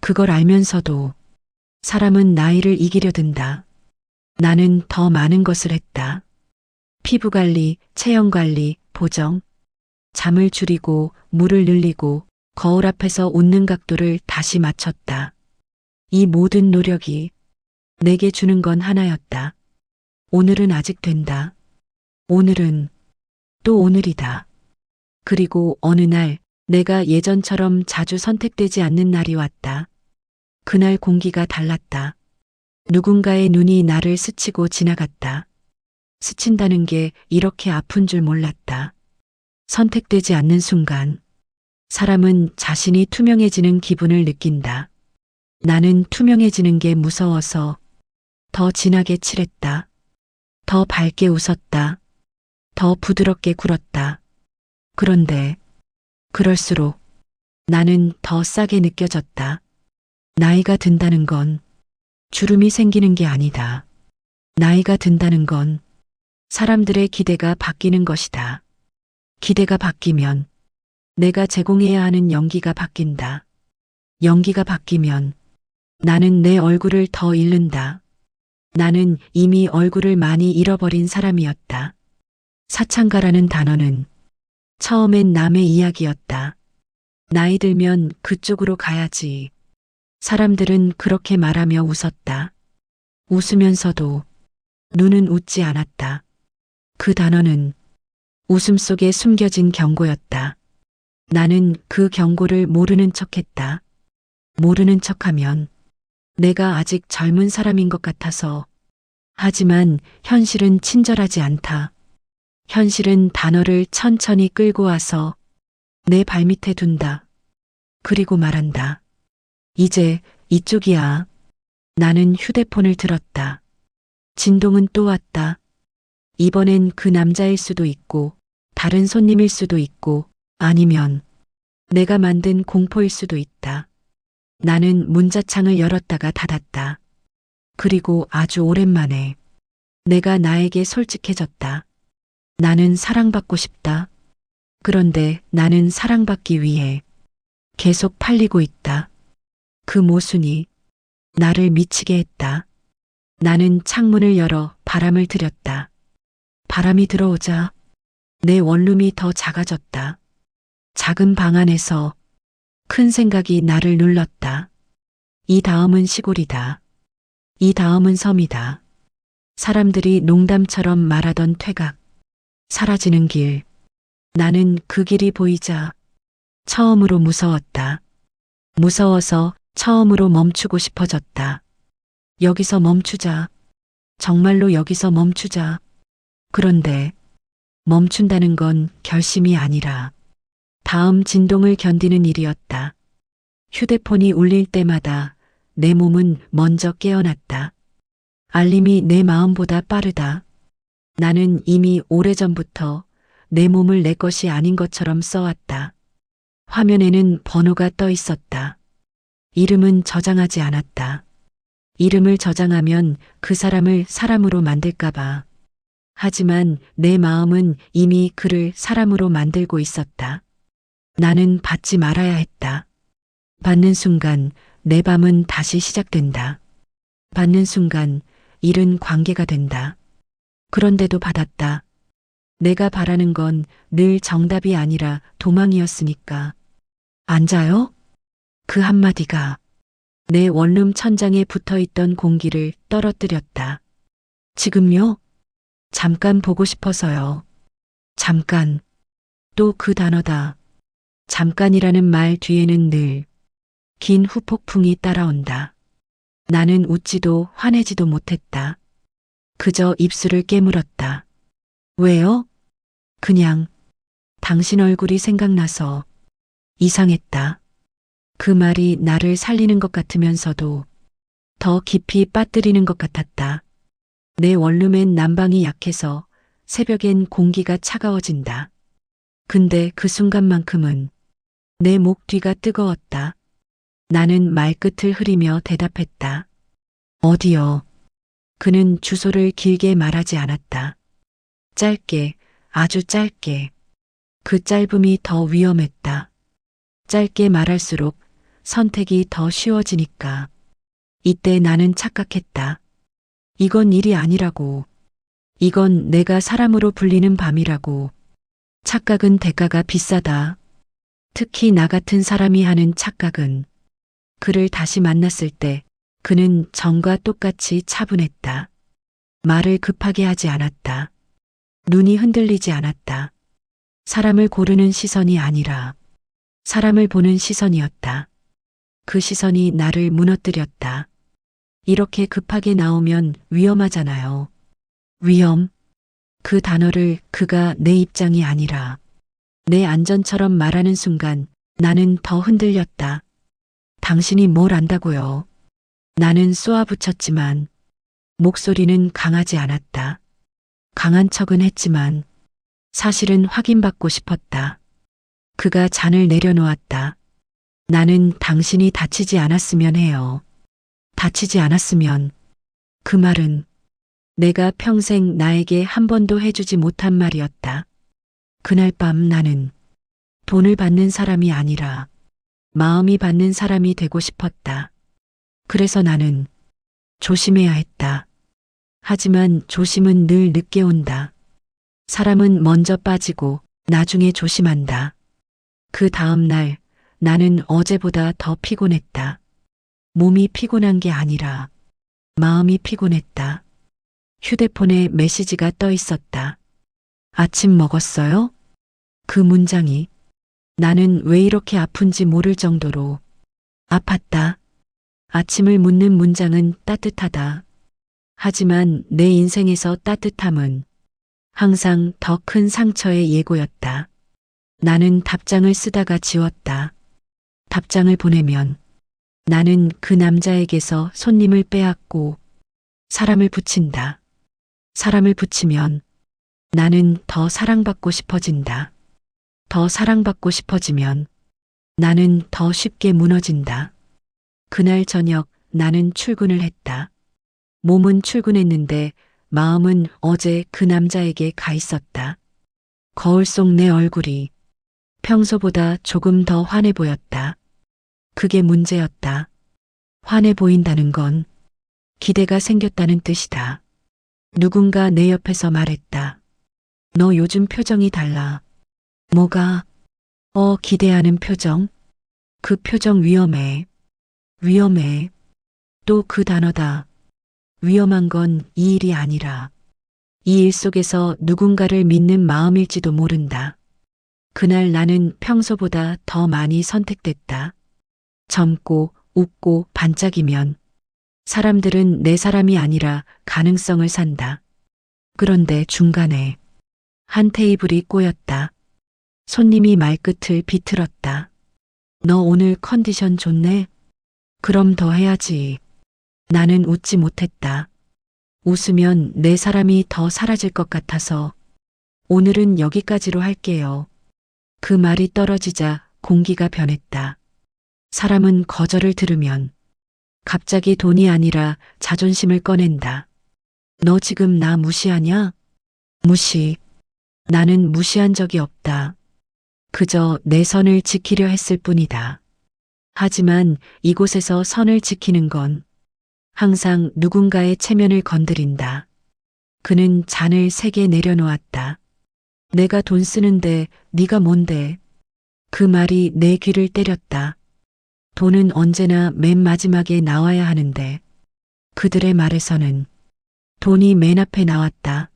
그걸 알면서도 사람은 나이를 이기려 든다. 나는 더 많은 것을 했다. 피부 관리, 체형 관리, 보정. 잠을 줄이고 물을 늘리고 거울 앞에서 웃는 각도를 다시 맞췄다. 이 모든 노력이 내게 주는 건 하나였다. 오늘은 아직 된다. 오늘은 또 오늘이다. 그리고 어느 날 내가 예전처럼 자주 선택되지 않는 날이 왔다. 그날 공기가 달랐다. 누군가의 눈이 나를 스치고 지나갔다. 스친다는 게 이렇게 아픈 줄 몰랐다. 선택되지 않는 순간 사람은 자신이 투명해지는 기분을 느낀다. 나는 투명해지는 게 무서워서 더 진하게 칠했다. 더 밝게 웃었다. 더 부드럽게 굴었다. 그런데 그럴수록 나는 더 싸게 느껴졌다. 나이가 든다는 건 주름이 생기는 게 아니다. 나이가 든다는 건 사람들의 기대가 바뀌는 것이다. 기대가 바뀌면 내가 제공해야 하는 연기가 바뀐다. 연기가 바뀌면 나는 내 얼굴을 더 잃는다. 나는 이미 얼굴을 많이 잃어버린 사람이었다. 사창가라는 단어는 처음엔 남의 이야기였다. 나이 들면 그쪽으로 가야지. 사람들은 그렇게 말하며 웃었다. 웃으면서도 눈은 웃지 않았다. 그 단어는 웃음 속에 숨겨진 경고였다. 나는 그 경고를 모르는 척했다. 모르는 척하면 내가 아직 젊은 사람인 것 같아서. 하지만 현실은 친절하지 않다. 현실은 단어를 천천히 끌고 와서 내 발밑에 둔다. 그리고 말한다. 이제 이쪽이야. 나는 휴대폰을 들었다. 진동은 또 왔다. 이번엔 그 남자일 수도 있고 다른 손님일 수도 있고 아니면 내가 만든 공포일 수도 있다. 나는 문자창을 열었다가 닫았다. 그리고 아주 오랜만에 내가 나에게 솔직해졌다. 나는 사랑받고 싶다. 그런데 나는 사랑받기 위해 계속 팔리고 있다. 그 모순이 나를 미치게 했다. 나는 창문을 열어 바람을 들였다. 바람이 들어오자 내 원룸이 더 작아졌다. 작은 방 안에서 큰 생각이 나를 눌렀다. 이 다음은 시골이다. 이 다음은 섬이다. 사람들이 농담처럼 말하던 퇴각, 사라지는 길. 나는 그 길이 보이자 처음으로 무서웠다. 무서워서 처음으로 멈추고 싶어졌다. 여기서 멈추자. 정말로 여기서 멈추자. 그런데 멈춘다는 건 결심이 아니라 다음 진동을 견디는 일이었다. 휴대폰이 울릴 때마다 내 몸은 먼저 깨어났다. 알림이 내 마음보다 빠르다. 나는 이미 오래전부터 내 몸을 내 것이 아닌 것처럼 써왔다. 화면에는 번호가 떠 있었다. 이름은 저장하지 않았다. 이름을 저장하면 그 사람을 사람으로 만들까봐. 하지만 내 마음은 이미 그를 사람으로 만들고 있었다. 나는 받지 말아야 했다. 받는 순간 내 밤은 다시 시작된다. 받는 순간 잃은 관계가 된다. 그런데도 받았다. 내가 바라는 건 늘 정답이 아니라 도망이었으니까. 앉아요? 그 한마디가 내 원룸 천장에 붙어있던 공기를 떨어뜨렸다. 지금요? 잠깐 보고 싶어서요. 잠깐. 또 그 단어다. 잠깐이라는 말 뒤에는 늘 긴 후폭풍이 따라온다. 나는 웃지도 화내지도 못했다. 그저 입술을 깨물었다. 왜요? 그냥 당신 얼굴이 생각나서. 이상했다. 그 말이 나를 살리는 것 같으면서도 더 깊이 빠뜨리는 것 같았다. 내 원룸엔 난방이 약해서 새벽엔 공기가 차가워진다. 근데 그 순간만큼은 내 목 뒤가 뜨거웠다. 나는 말끝을 흐리며 대답했다. 어디요? 그는 주소를 길게 말하지 않았다. 짧게, 아주 짧게. 그 짧음이 더 위험했다. 짧게 말할수록 선택이 더 쉬워지니까. 이때 나는 착각했다. 이건 일이 아니라고. 이건 내가 사람으로 불리는 밤이라고. 착각은 대가가 비싸다. 특히 나 같은 사람이 하는 착각은 그를 다시 만났을 때 그는 전과 똑같이 차분했다. 말을 급하게 하지 않았다. 눈이 흔들리지 않았다. 사람을 고르는 시선이 아니라 사람을 보는 시선이었다. 그 시선이 나를 무너뜨렸다. 이렇게 급하게 나오면 위험하잖아요. 위험. 그 단어를 그가 내 입장이 아니라 내 안전처럼 말하는 순간 나는 더 흔들렸다. 당신이 뭘 안다고요? 나는 쏘아붙였지만 목소리는 강하지 않았다. 강한 척은 했지만 사실은 확인받고 싶었다. 그가 잔을 내려놓았다. 나는 당신이 다치지 않았으면 해요. 다치지 않았으면. 그 말은 내가 평생 나에게 한 번도 해주지 못한 말이었다. 그날 밤 나는 돈을 받는 사람이 아니라 마음이 받는 사람이 되고 싶었다. 그래서 나는 조심해야 했다. 하지만 조심은 늘 늦게 온다. 사람은 먼저 빠지고 나중에 조심한다. 그 다음 날 나는 어제보다 더 피곤했다. 몸이 피곤한 게 아니라 마음이 피곤했다. 휴대폰에 메시지가 떠 있었다. 아침 먹었어요? 그 문장이 나는 왜 이렇게 아픈지 모를 정도로 아팠다. 아침을 묻는 문장은 따뜻하다. 하지만 내 인생에서 따뜻함은 항상 더 큰 상처의 예고였다. 나는 답장을 쓰다가 지웠다. 답장을 보내면 나는 그 남자에게서 손님을 빼앗고 사람을 붙인다. 사람을 붙이면 나는 더 사랑받고 싶어진다. 더 사랑받고 싶어지면 나는 더 쉽게 무너진다. 그날 저녁 나는 출근을 했다. 몸은 출근했는데 마음은 어제 그 남자에게 가 있었다. 거울 속 내 얼굴이 평소보다 조금 더 환해 보였다. 그게 문제였다. 환해 보인다는 건 기대가 생겼다는 뜻이다. 누군가 내 옆에서 말했다. 너 요즘 표정이 달라. 뭐가? 기대하는 표정? 그 표정 위험해. 위험해. 또 그 단어다. 위험한 건 이 일이 아니라 이 일 속에서 누군가를 믿는 마음일지도 모른다. 그날 나는 평소보다 더 많이 선택됐다. 젊고 웃고 반짝이면 사람들은 내 사람이 아니라 가능성을 산다. 그런데 중간에 한 테이블이 꼬였다. 손님이 말끝을 비틀었다. 너 오늘 컨디션 좋네? 그럼 더 해야지. 나는 웃지 못했다. 웃으면 내 사람이 더 사라질 것 같아서 오늘은 여기까지로 할게요. 그 말이 떨어지자 공기가 변했다. 사람은 거절을 들으면 갑자기 돈이 아니라 자존심을 꺼낸다. 너 지금 나 무시하냐? 무시. 나는 무시한 적이 없다. 그저 내 선을 지키려 했을 뿐이다. 하지만 이곳에서 선을 지키는 건 항상 누군가의 체면을 건드린다. 그는 잔을 3개 내려놓았다. 내가 돈 쓰는데 네가 뭔데? 그 말이 내 귀를 때렸다. 돈은 언제나 맨 마지막에 나와야 하는데 그들의 말에서는 돈이 맨 앞에 나왔다.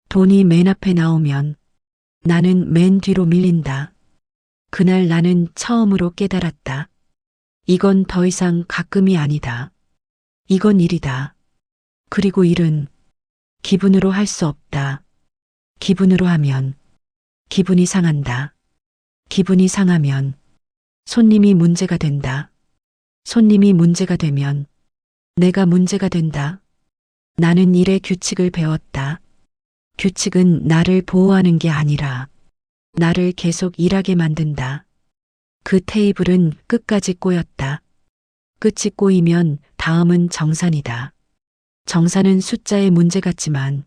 돈이 맨 앞에 나오면 나는 맨 뒤로 밀린다. 그날 나는 처음으로 깨달았다. 이건 더 이상 가끔이 아니다. 이건 일이다. 그리고 일은 기분으로 할 수 없다. 기분으로 하면 기분이 상한다. 기분이 상하면 손님이 문제가 된다. 손님이 문제가 되면 내가 문제가 된다. 나는 일의 규칙을 배웠다. 규칙은 나를 보호하는 게 아니라 나를 계속 일하게 만든다. 그 테이블은 끝까지 꼬였다. 끝이 꼬이면 다음은 정산이다. 정산은 숫자의 문제 같지만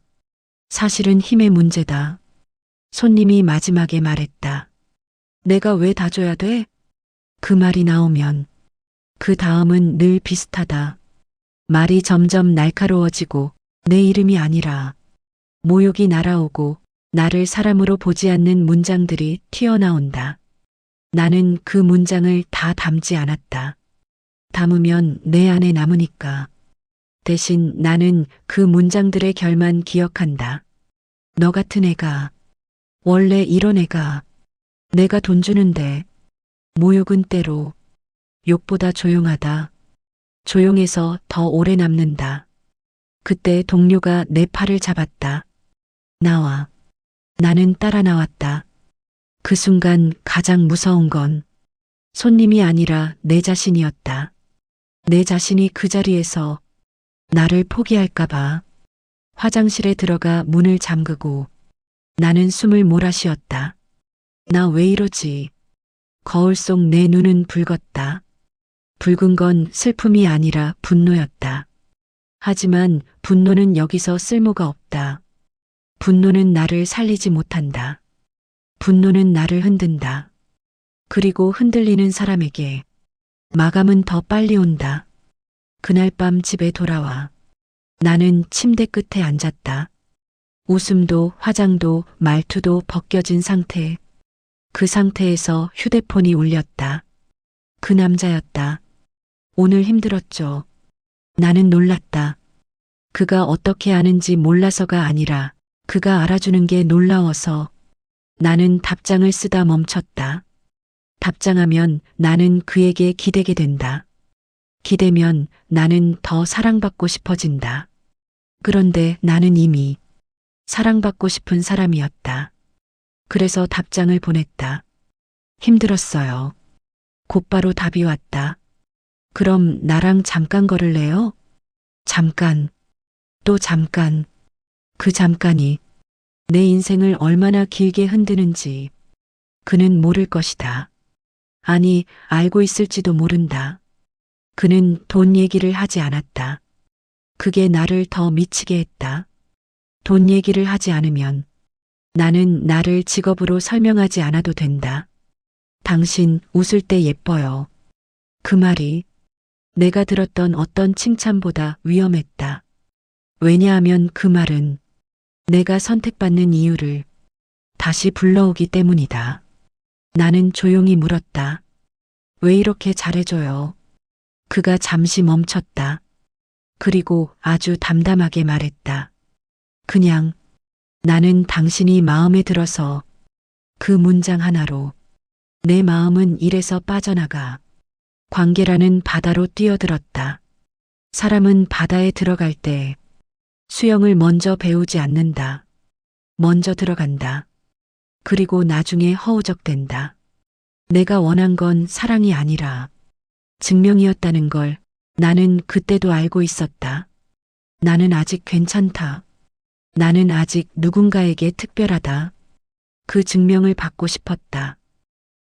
사실은 힘의 문제다. 손님이 마지막에 말했다. 내가 왜 다 줘야 돼? 그 말이 나오면 그 다음은 늘 비슷하다. 말이 점점 날카로워지고 내 이름이 아니라 모욕이 날아오고 나를 사람으로 보지 않는 문장들이 튀어나온다. 나는 그 문장을 다 담지 않았다. 담으면 내 안에 남으니까. 대신 나는 그 문장들의 결만 기억한다. 너 같은 애가, 원래 이런 애가, 내가 돈 주는데, 모욕은 때로 욕보다 조용하다. 조용해서 더 오래 남는다. 그때 동료가 내 팔을 잡았다. 나와. 나는 따라 나왔다. 그 순간 가장 무서운 건 손님이 아니라 내 자신이었다. 내 자신이 그 자리에서 나를 포기할까봐. 화장실에 들어가 문을 잠그고 나는 숨을 몰아쉬었다. 나 왜 이러지? 거울 속 내 눈은 붉었다. 붉은 건 슬픔이 아니라 분노였다. 하지만 분노는 여기서 쓸모가 없다. 분노는 나를 살리지 못한다. 분노는 나를 흔든다. 그리고 흔들리는 사람에게 마감은 더 빨리 온다. 그날 밤 집에 돌아와. 나는 침대 끝에 앉았다. 웃음도 화장도 말투도 벗겨진 상태. 그 상태에서 휴대폰이 울렸다. 그 남자였다. 오늘 힘들었죠. 나는 놀랐다. 그가 어떻게 아는지 몰라서가 아니라 그가 알아주는 게 놀라워서. 나는 답장을 쓰다 멈췄다. 답장하면 나는 그에게 기대게 된다. 기대면 나는 더 사랑받고 싶어진다. 그런데 나는 이미 사랑받고 싶은 사람이었다. 그래서 답장을 보냈다. 힘들었어요. 곧바로 답이 왔다. 그럼 나랑 잠깐 걸을래요? 잠깐. 또 잠깐. 그 잠깐이 내 인생을 얼마나 길게 흔드는지 그는 모를 것이다. 아니, 알고 있을지도 모른다. 그는 돈 얘기를 하지 않았다. 그게 나를 더 미치게 했다. 돈 얘기를 하지 않으면 나는 나를 직업으로 설명하지 않아도 된다. 당신 웃을 때 예뻐요. 그 말이 내가 들었던 어떤 칭찬보다 위험했다. 왜냐하면 그 말은 내가 선택받는 이유를 다시 불러오기 때문이다. 나는 조용히 물었다. 왜 이렇게 잘해줘요? 그가 잠시 멈췄다. 그리고 아주 담담하게 말했다. 그냥 나는 당신이 마음에 들어서. 그 문장 하나로 내 마음은 일에서 빠져나가 관계라는 바다로 뛰어들었다. 사람은 바다에 들어갈 때 수영을 먼저 배우지 않는다. 먼저 들어간다. 그리고 나중에 허우적댄다. 내가 원한 건 사랑이 아니라 증명이었다는 걸 나는 그때도 알고 있었다. 나는 아직 괜찮다. 나는 아직 누군가에게 특별하다. 그 증명을 받고 싶었다.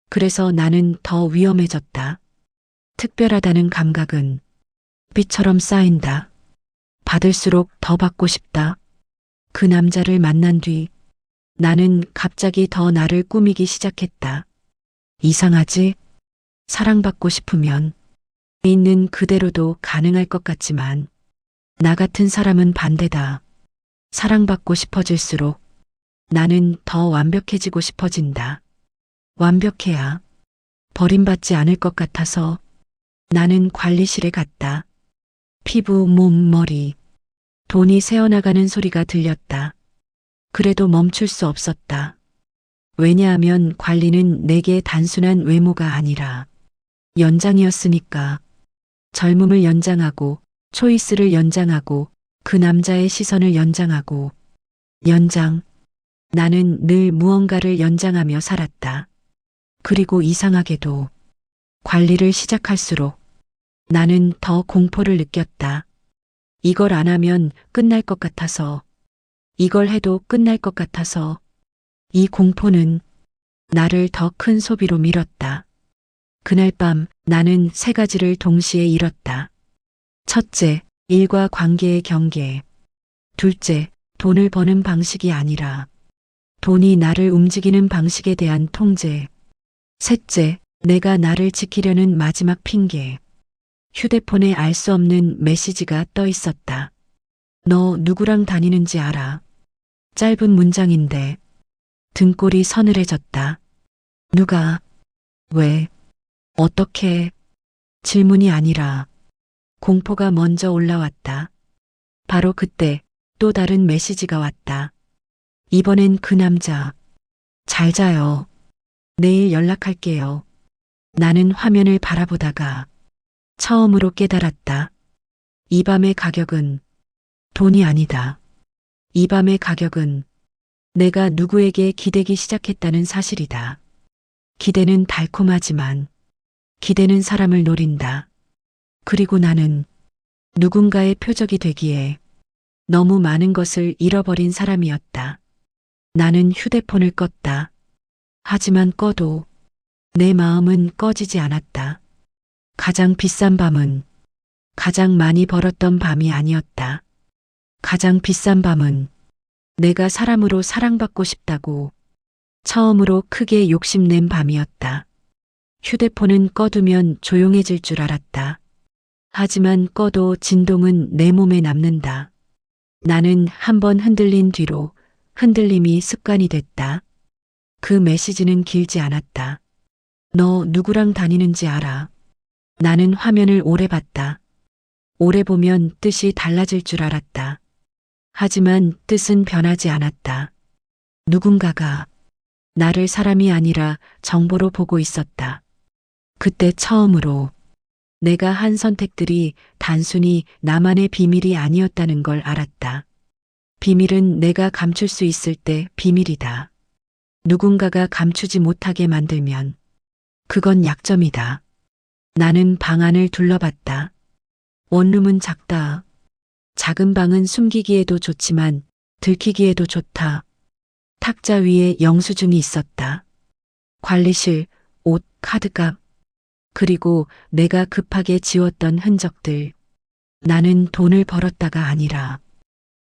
그래서 나는 더 위험해졌다. 특별하다는 감각은 빛처럼 쌓인다. 받을수록 더 받고 싶다. 그 남자를 만난 뒤 나는 갑자기 더 나를 꾸미기 시작했다. 이상하지? 사랑받고 싶으면 있는 그대로도 가능할 것 같지만 나 같은 사람은 반대다. 사랑받고 싶어질수록 나는 더 완벽해지고 싶어진다. 완벽해야 버림받지 않을 것 같아서 나는 관리실에 갔다. 피부, 몸, 머리, 돈이 새어나가는 소리가 들렸다. 그래도 멈출 수 없었다. 왜냐하면 관리는 내게 단순한 외모가 아니라 연장이었으니까. 젊음을 연장하고 초이스를 연장하고 그 남자의 시선을 연장하고 연장. 나는 늘 무언가를 연장하며 살았다. 그리고 이상하게도 관리를 시작할수록 나는 더 공포를 느꼈다. 이걸 안 하면 끝날 것 같아서, 이걸 해도 끝날 것 같아서, 이 공포는 나를 더 큰 소비로 밀었다. 그날 밤 나는 세 가지를 동시에 잃었다. 첫째, 일과 관계의 경계. 둘째, 돈을 버는 방식이 아니라 돈이 나를 움직이는 방식에 대한 통제. 셋째, 내가 나를 지키려는 마지막 핑계. 휴대폰에 알 수 없는 메시지가 떠 있었다. 너 누구랑 다니는지 알아? 짧은 문장인데 등골이 서늘해졌다. 누가? 왜? 어떻게? 질문이 아니라 공포가 먼저 올라왔다. 바로 그때 또 다른 메시지가 왔다. 이번엔 그 남자. 잘 자요. 내일 연락할게요. 나는 화면을 바라보다가 처음으로 깨달았다. 이 밤의 가격은 돈이 아니다. 이 밤의 가격은 내가 누구에게 기대기 시작했다는 사실이다. 기대는 달콤하지만 기대는 사람을 노린다. 그리고 나는 누군가의 표적이 되기에 너무 많은 것을 잃어버린 사람이었다. 나는 휴대폰을 껐다. 하지만 꺼도 내 마음은 꺼지지 않았다. 가장 비싼 밤은 가장 많이 벌었던 밤이 아니었다. 가장 비싼 밤은 내가 사람으로 사랑받고 싶다고 처음으로 크게 욕심낸 밤이었다. 휴대폰은 꺼두면 조용해질 줄 알았다. 하지만 꺼도 진동은 내 몸에 남는다. 나는 한번 흔들린 뒤로 흔들림이 습관이 됐다. 그 메시지는 길지 않았다. 너 누구랑 다니는지 알아? 나는 화면을 오래 봤다. 오래 보면 뜻이 달라질 줄 알았다. 하지만 뜻은 변하지 않았다. 누군가가 나를 사람이 아니라 정보로 보고 있었다. 그때 처음으로 내가 한 선택들이 단순히 나만의 비밀이 아니었다는 걸 알았다. 비밀은 내가 감출 수 있을 때 비밀이다. 누군가가 감추지 못하게 만들면 그건 약점이다. 나는 방 안을 둘러봤다. 원룸은 작다. 작은 방은 숨기기에도 좋지만 들키기에도 좋다. 탁자 위에 영수증이 있었다. 관리실, 옷, 카드값, 그리고 내가 급하게 지웠던 흔적들. 나는 돈을 벌었다가 아니라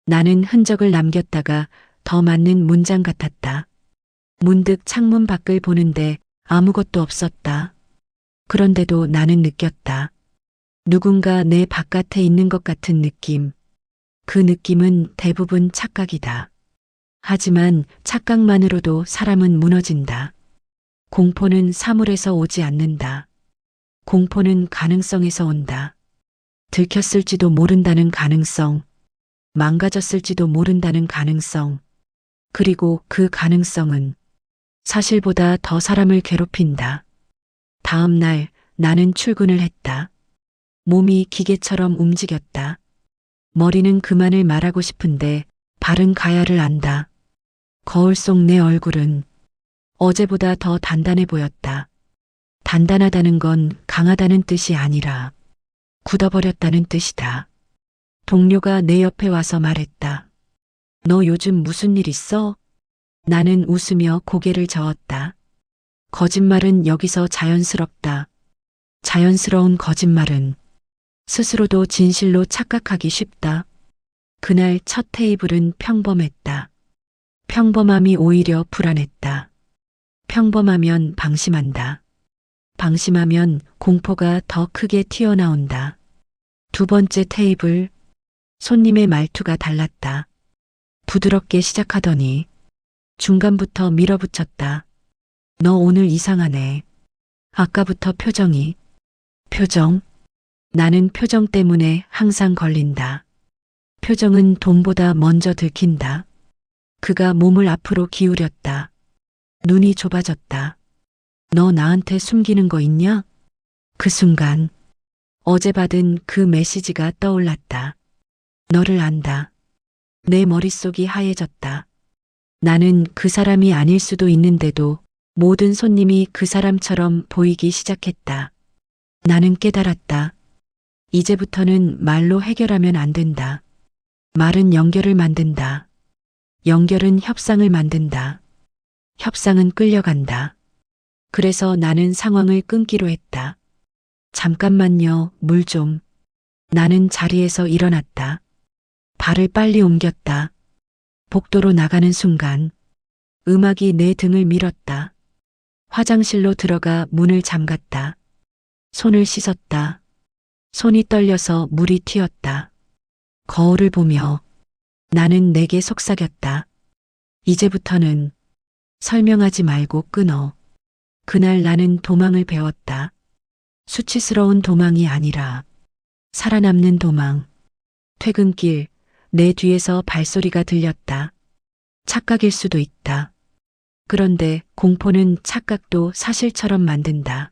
나는 흔적을 남겼다가 더 맞는 문장 같았다. 문득 창문 밖을 보는데 아무것도 없었다. 그런데도 나는 느꼈다. 누군가 내 바깥에 있는 것 같은 느낌. 그 느낌은 대부분 착각이다. 하지만 착각만으로도 사람은 무너진다. 공포는 사물에서 오지 않는다. 공포는 가능성에서 온다. 들켰을지도 모른다는 가능성, 망가졌을지도 모른다는 가능성, 그리고 그 가능성은 사실보다 더 사람을 괴롭힌다. 다음 날 나는 출근을 했다. 몸이 기계처럼 움직였다. 머리는 그만을 말하고 싶은데 발은 가야를 안다. 거울 속 내 얼굴은 어제보다 더 단단해 보였다. 단단하다는 건 강하다는 뜻이 아니라 굳어버렸다는 뜻이다. 동료가 내 옆에 와서 말했다. 너 요즘 무슨 일 있어? 나는 웃으며 고개를 저었다. 거짓말은 여기서 자연스럽다. 자연스러운 거짓말은 스스로도 진실로 착각하기 쉽다. 그날 첫 테이블은 평범했다. 평범함이 오히려 불안했다. 평범하면 방심한다. 방심하면 공포가 더 크게 튀어나온다. 두 번째 테이블, 손님의 말투가 달랐다. 부드럽게 시작하더니 중간부터 밀어붙였다. 너 오늘 이상하네. 아까부터 표정. 나는 표정 때문에 항상 걸린다. 표정은 돈보다 먼저 들킨다. 그가 몸을 앞으로 기울였다. 눈이 좁아졌다. 너 나한테 숨기는 거 있냐? 그 순간 어제 받은 그 메시지가 떠올랐다. 너를 안다. 내 머릿속이 하얘졌다. 나는 그 사람이 아닐 수도 있는데도 모든 손님이 그 사람처럼 보이기 시작했다. 나는 깨달았다. 이제부터는 말로 해결하면 안 된다. 말은 연결을 만든다. 연결은 협상을 만든다. 협상은 끌려간다. 그래서 나는 상황을 끊기로 했다. 잠깐만요, 물 좀. 나는 자리에서 일어났다. 발을 빨리 옮겼다. 복도로 나가는 순간 음악이 내 등을 밀었다. 화장실로 들어가 문을 잠갔다. 손을 씻었다. 손이 떨려서 물이 튀었다. 거울을 보며 나는 내게 속삭였다. 이제부터는 설명하지 말고 끊어. 그날 나는 도망을 배웠다. 수치스러운 도망이 아니라 살아남는 도망. 퇴근길 내 뒤에서 발소리가 들렸다. 착각일 수도 있다. 그런데 공포는 착각도 사실처럼 만든다.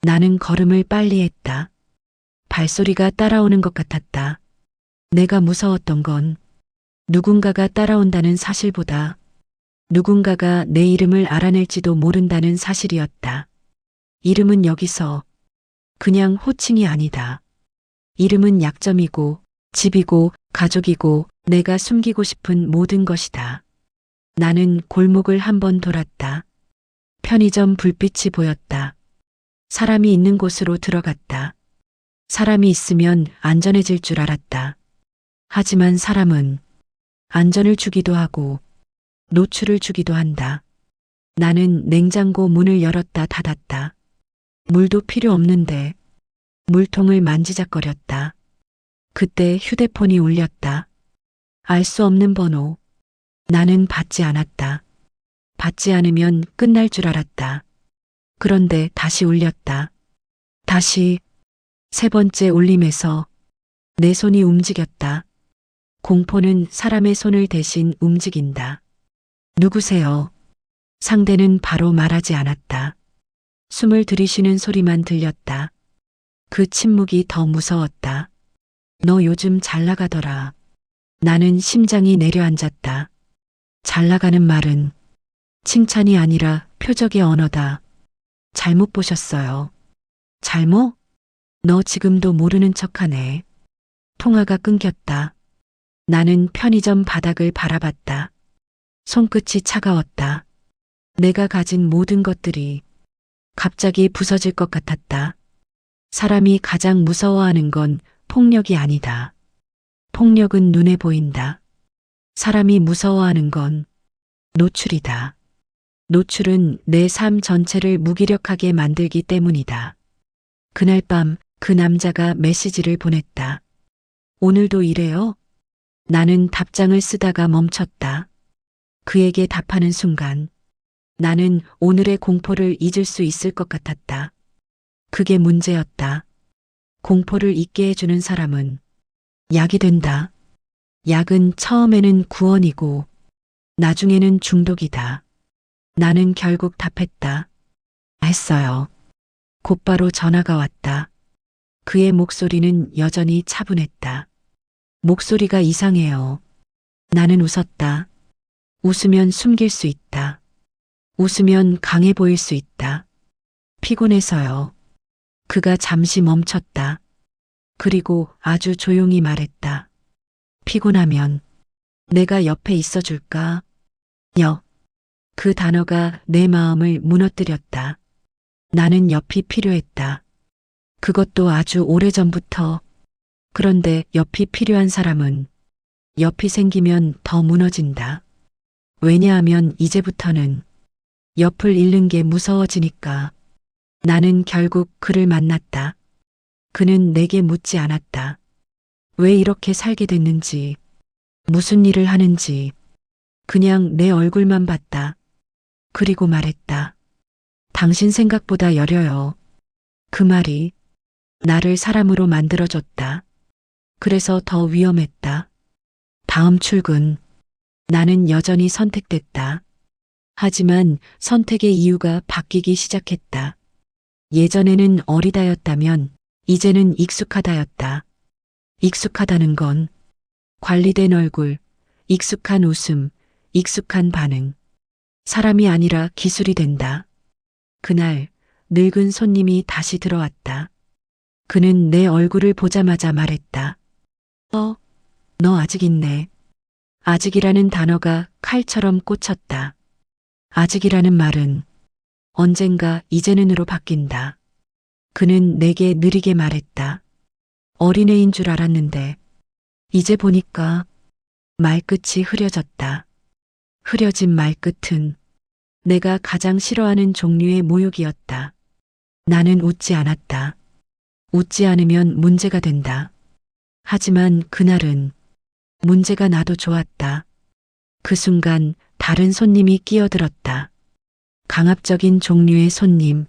나는 걸음을 빨리 했다. 발소리가 따라오는 것 같았다. 내가 무서웠던 건 누군가가 따라온다는 사실보다 누군가가 내 이름을 알아낼지도 모른다는 사실이었다. 이름은 여기서 그냥 호칭이 아니다. 이름은 약점이고 집이고 가족이고 내가 숨기고 싶은 모든 것이다. 나는 골목을 한번 돌았다. 편의점 불빛이 보였다. 사람이 있는 곳으로 들어갔다. 사람이 있으면 안전해질 줄 알았다. 하지만 사람은 안전을 주기도 하고 노출을 주기도 한다. 나는 냉장고 문을 열었다 닫았다. 물도 필요 없는데 물통을 만지작거렸다. 그때 휴대폰이 울렸다. 알 수 없는 번호. 나는 받지 않았다. 받지 않으면 끝날 줄 알았다. 그런데 다시 울렸다. 다시 세 번째 울림에서 내 손이 움직였다. 공포는 사람의 손을 대신 움직인다. 누구세요? 상대는 바로 말하지 않았다. 숨을 들이쉬는 소리만 들렸다. 그 침묵이 더 무서웠다. 너 요즘 잘 나가더라. 나는 심장이 내려앉았다. 잘 나가는 말은 칭찬이 아니라 표적의 언어다. 잘못 보셨어요. 잘못? 너 지금도 모르는 척하네. 통화가 끊겼다. 나는 편의점 바닥을 바라봤다. 손끝이 차가웠다. 내가 가진 모든 것들이 갑자기 부서질 것 같았다. 사람이 가장 무서워하는 건 폭력이 아니다. 폭력은 눈에 보인다. 사람이 무서워하는 건 노출이다. 노출은 내 삶 전체를 무기력하게 만들기 때문이다. 그날 밤 그 남자가 메시지를 보냈다. 오늘도 이래요? 나는 답장을 쓰다가 멈췄다. 그에게 답하는 순간 나는 오늘의 공포를 잊을 수 있을 것 같았다. 그게 문제였다. 공포를 잊게 해주는 사람은 약이 된다. 약은 처음에는 구원이고 나중에는 중독이다. 나는 결국 답했다. 했어요. 곧바로 전화가 왔다. 그의 목소리는 여전히 차분했다. 목소리가 이상해요. 나는 웃었다. 웃으면 숨길 수 있다. 웃으면 강해 보일 수 있다. 피곤해서요. 그가 잠시 멈췄다. 그리고 아주 조용히 말했다. 피곤하면 내가 옆에 있어 줄까? 그 단어가 내 마음을 무너뜨렸다. 나는 옆이 필요했다. 그것도 아주 오래전부터. 그런데 옆이 필요한 사람은 옆이 생기면 더 무너진다. 왜냐하면 이제부터는 옆을 잃는 게 무서워지니까. 나는 결국 그를 만났다. 그는 내게 묻지 않았다. 왜 이렇게 살게 됐는지, 무슨 일을 하는지, 그냥 내 얼굴만 봤다. 그리고 말했다. 당신 생각보다 여려요. 그 말이 나를 사람으로 만들어줬다. 그래서 더 위험했다. 다음 출근. 나는 여전히 선택됐다. 하지만 선택의 이유가 바뀌기 시작했다. 예전에는 어리다였다면 이제는 익숙하다였다. 익숙하다는 건 관리된 얼굴, 익숙한 웃음, 익숙한 반응. 사람이 아니라 기술이 된다. 그날 늙은 손님이 다시 들어왔다. 그는 내 얼굴을 보자마자 말했다. 너 아직 있네. 아직이라는 단어가 칼처럼 꽂혔다. 아직이라는 말은 언젠가 이제는으로 바뀐다. 그는 내게 느리게 말했다. 어린애인 줄 알았는데 이제 보니까. 말끝이 흐려졌다. 흐려진 말끝은 내가 가장 싫어하는 종류의 모욕이었다. 나는 웃지 않았다. 웃지 않으면 문제가 된다. 하지만 그날은 문제가 나도 좋았다. 그 순간 다른 손님이 끼어들었다. 강압적인 종류의 손님.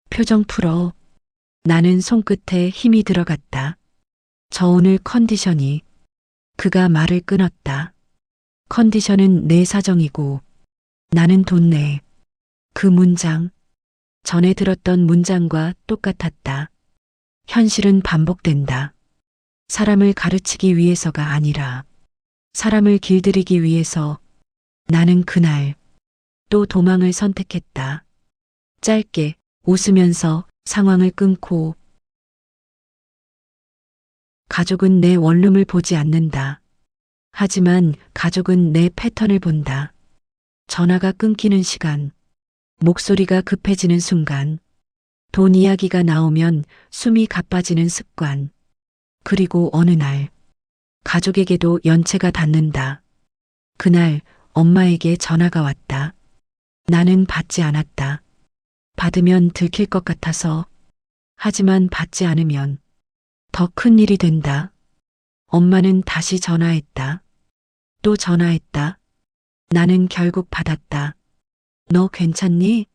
표정 풀어. 나는 손끝에 힘이 들어갔다. 저 오늘 컨디션이. 그가 말을 끊었다. 컨디션은 내 사정이고 나는 돈 내. 그 문장. 전에 들었던 문장과 똑같았다. 현실은 반복된다. 사람을 가르치기 위해서가 아니라 사람을 길들이기 위해서 나는 그날 또 도망을 선택했다. 짧게 웃으면서 상황을 끊고 가족은 내 원룸을 보지 않는다. 하지만 가족은 내 패턴을 본다. 전화가 끊기는 시간, 목소리가 급해지는 순간, 돈 이야기가 나오면 숨이 가빠지는 습관, 그리고 어느 날 가족에게도 연체가 닿는다. 그날 엄마에게 전화가 왔다. 나는 받지 않았다. 받으면 들킬 것 같아서. 하지만 받지 않으면 더 큰 일이 된다. 엄마는 다시 전화했다. 또 전화했다. 나는 결국 받았다. 너 괜찮니?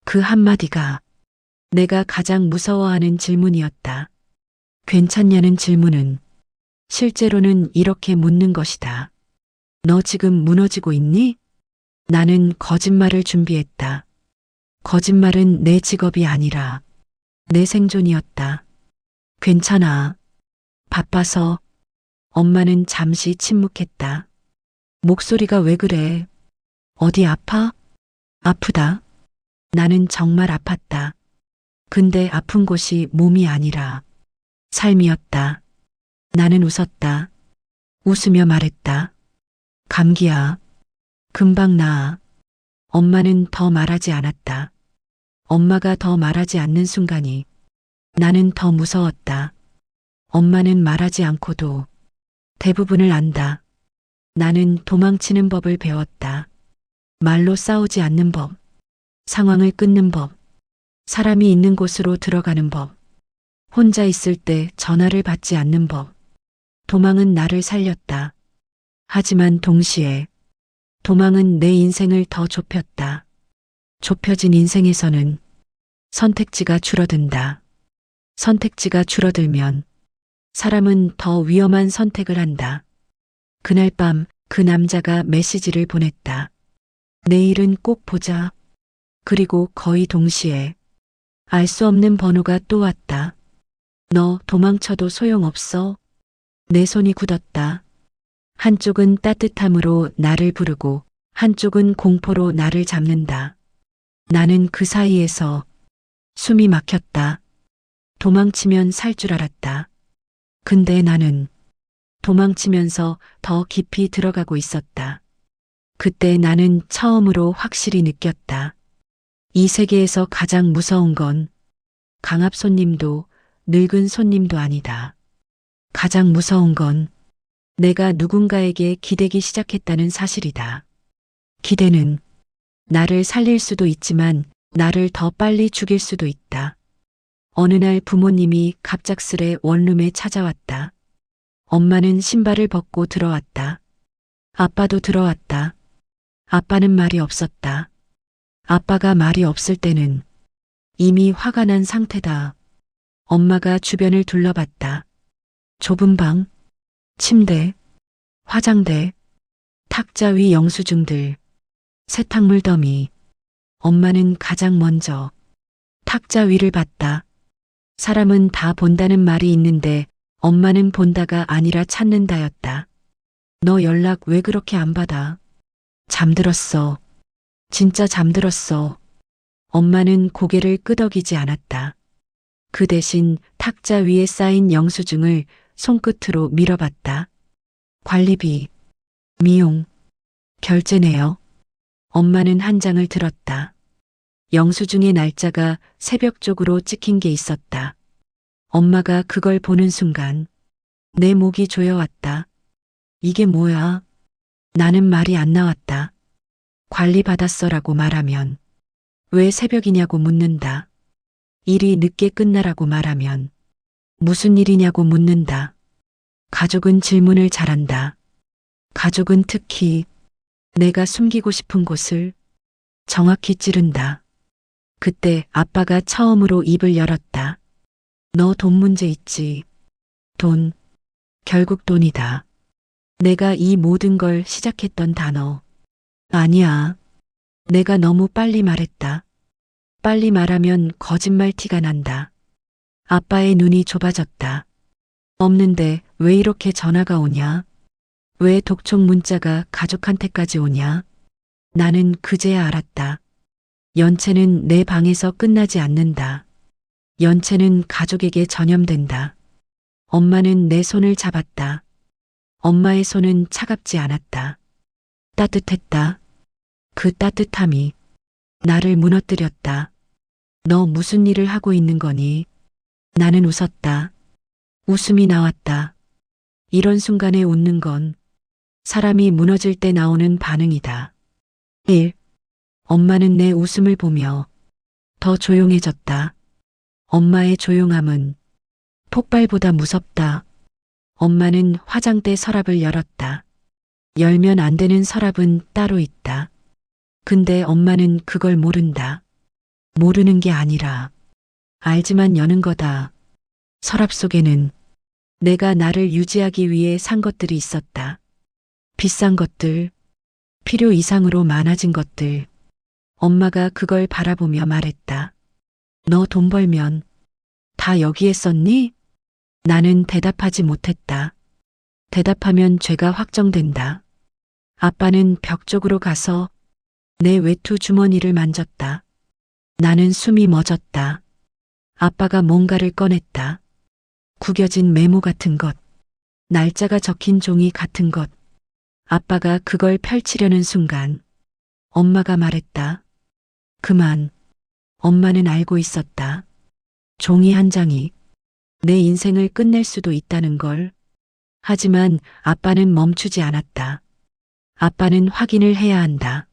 그 한마디가 내가 가장 무서워하는 질문이었다. 괜찮냐는 질문은 실제로는 이렇게 묻는 것이다. 너 지금 무너지고 있니? 나는 거짓말을 준비했다. 거짓말은 내 직업이 아니라 내 생존이었다. 괜찮아. 바빠서. 엄마는 잠시 침묵했다. 목소리가 왜 그래? 어디 아파? 아프다. 나는 정말 아팠다. 근데 아픈 곳이 몸이 아니라 삶이었다. 나는 웃었다. 웃으며 말했다. 감기야. 금방 나아. 엄마는 더 말하지 않았다. 엄마가 더 말하지 않는 순간이 나는 더 무서웠다. 엄마는 말하지 않고도 대부분을 안다. 나는 도망치는 법을 배웠다. 말로 싸우지 않는 법, 상황을 끊는 법, 사람이 있는 곳으로 들어가는 법, 혼자 있을 때 전화를 받지 않는 법. 도망은 나를 살렸다. 하지만 동시에 도망은 내 인생을 더 좁혔다. 좁혀진 인생에서는 선택지가 줄어든다. 선택지가 줄어들면 사람은 더 위험한 선택을 한다. 그날 밤 그 남자가 메시지를 보냈다. 내일은 꼭 보자. 그리고 거의 동시에 알 수 없는 번호가 또 왔다. 너 도망쳐도 소용없어. 내 손이 굳었다. 한쪽은 따뜻함으로 나를 부르고 한쪽은 공포로 나를 잡는다. 나는 그 사이에서 숨이 막혔다. 도망치면 살 줄 알았다. 근데 나는 도망치면서 더 깊이 들어가고 있었다. 그때 나는 처음으로 확실히 느꼈다. 이 세계에서 가장 무서운 건 강압 손님도 늙은 손님도 아니다. 가장 무서운 건 내가 누군가에게 기대기 시작했다는 사실이다. 기대는 나를 살릴 수도 있지만 나를 더 빨리 죽일 수도 있다. 어느 날 부모님이 갑작스레 원룸에 찾아왔다. 엄마는 신발을 벗고 들어왔다. 아빠도 들어왔다. 아빠는 말이 없었다. 아빠가 말이 없을 때는 이미 화가 난 상태다. 엄마가 주변을 둘러봤다. 좁은 방, 침대, 화장대, 탁자 위 영수증들, 세탁물 더미. 엄마는 가장 먼저 탁자 위를 봤다. 사람은 다 본다는 말이 있는데 엄마는 본다가 아니라 찾는다였다. 너 연락 왜 그렇게 안 받아? 잠들었어. 진짜 잠들었어. 엄마는 고개를 끄덕이지 않았다. 그 대신 탁자 위에 쌓인 영수증을 손끝으로 밀어봤다. 관리비, 미용, 결제 내역. 엄마는 한 장을 들었다. 영수증의 날짜가 새벽 쪽으로 찍힌 게 있었다. 엄마가 그걸 보는 순간 내 목이 조여왔다. 이게 뭐야? 나는 말이 안 나왔다. 관리 받았어라고 말하면 왜 새벽이냐고 묻는다. 일이 늦게 끝나라고 말하면 무슨 일이냐고 묻는다. 가족은 질문을 잘한다. 가족은 특히 내가 숨기고 싶은 곳을 정확히 찌른다. 그때 아빠가 처음으로 입을 열었다. 너 돈 문제 있지? 돈. 결국 돈이다. 내가 이 모든 걸 시작했던 단어. 아니야. 내가 너무 빨리 말했다. 빨리 말하면 거짓말 티가 난다. 아빠의 눈이 좁아졌다. 없는데 왜 이렇게 전화가 오냐? 왜 독촉 문자가 가족한테까지 오냐? 나는 그제야 알았다. 연체는 내 방에서 끝나지 않는다. 연체는 가족에게 전염된다. 엄마는 내 손을 잡았다. 엄마의 손은 차갑지 않았다. 따뜻했다. 그 따뜻함이 나를 무너뜨렸다. 너 무슨 일을 하고 있는 거니? 나는 웃었다. 웃음이 나왔다. 이런 순간에 웃는 건 사람이 무너질 때 나오는 반응이다. 1. 엄마는 내 웃음을 보며 더 조용해졌다. 엄마의 조용함은 폭발보다 무섭다. 엄마는 화장대 서랍을 열었다. 열면 안 되는 서랍은 따로 있다. 근데 엄마는 그걸 모른다. 모르는 게 아니라 알지만 여는 거다. 서랍 속에는 내가 나를 유지하기 위해 산 것들이 있었다. 비싼 것들, 필요 이상으로 많아진 것들. 엄마가 그걸 바라보며 말했다. 너 돈 벌면 다 여기에 썼니? 나는 대답하지 못했다. 대답하면 죄가 확정된다. 아빠는 벽 쪽으로 가서 내 외투 주머니를 만졌다. 나는 숨이 멎었다. 아빠가 뭔가를 꺼냈다. 구겨진 메모 같은 것, 날짜가 적힌 종이 같은 것. 아빠가 그걸 펼치려는 순간 엄마가 말했다. 그만. 엄마는 알고 있었다. 종이 한 장이 내 인생을 끝낼 수도 있다는 걸. 하지만 아빠는 멈추지 않았다. 아빠는 확인을 해야 한다.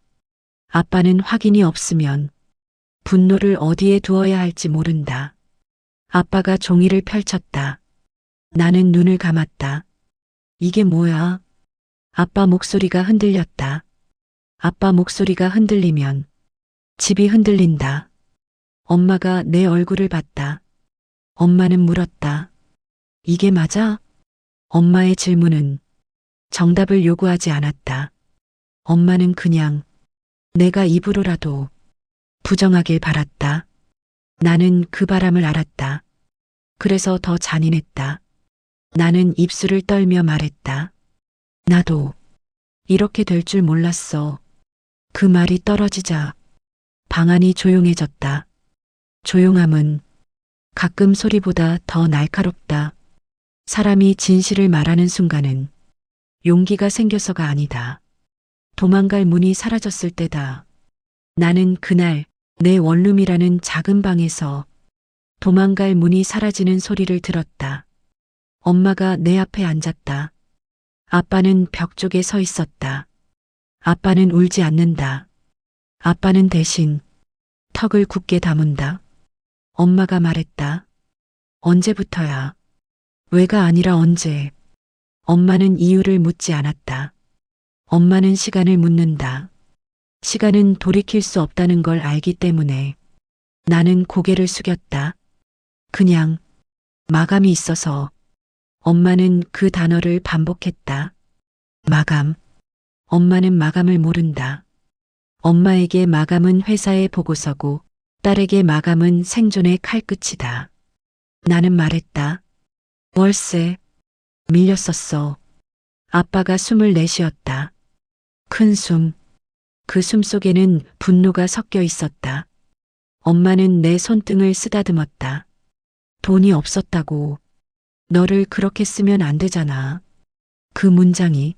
아빠는 확인이 없으면 분노를 어디에 두어야 할지 모른다. 아빠가 종이를 펼쳤다. 나는 눈을 감았다. 이게 뭐야? 아빠 목소리가 흔들렸다. 아빠 목소리가 흔들리면 집이 흔들린다. 엄마가 내 얼굴을 봤다. 엄마는 물었다. 이게 맞아? 엄마의 질문은 정답을 요구하지 않았다. 엄마는 그냥 내가 입으로라도 부정하길 바랐다. 나는 그 바람을 알았다. 그래서 더 잔인했다. 나는 입술을 떨며 말했다. 나도 이렇게 될 줄 몰랐어. 그 말이 떨어지자 방 안이 조용해졌다. 조용함은 가끔 소리보다 더 날카롭다. 사람이 진실을 말하는 순간은 용기가 생겨서가 아니다. 도망갈 문이 사라졌을 때다. 나는 그날 내 원룸이라는 작은 방에서 도망갈 문이 사라지는 소리를 들었다. 엄마가 내 앞에 앉았다. 아빠는 벽 쪽에 서 있었다. 아빠는 울지 않는다. 아빠는 대신 턱을 굳게 다문다. 엄마가 말했다. 언제부터야? 왜가 아니라 언제? 엄마는 이유를 묻지 않았다. 엄마는 시간을 묻는다. 시간은 돌이킬 수 없다는 걸 알기 때문에. 나는 고개를 숙였다. 그냥 마감이 있어서. 엄마는 그 단어를 반복했다. 마감. 엄마는 마감을 모른다. 엄마에게 마감은 회사의 보고서고 딸에게 마감은 생존의 칼끝이다. 나는 말했다. 월세. 밀렸었어. 아빠가 숨을 내쉬었다. 큰 숨. 그 숨 속에는 분노가 섞여 있었다. 엄마는 내 손등을 쓰다듬었다. 돈이 없었다고. 너를 그렇게 쓰면 안 되잖아. 그 문장이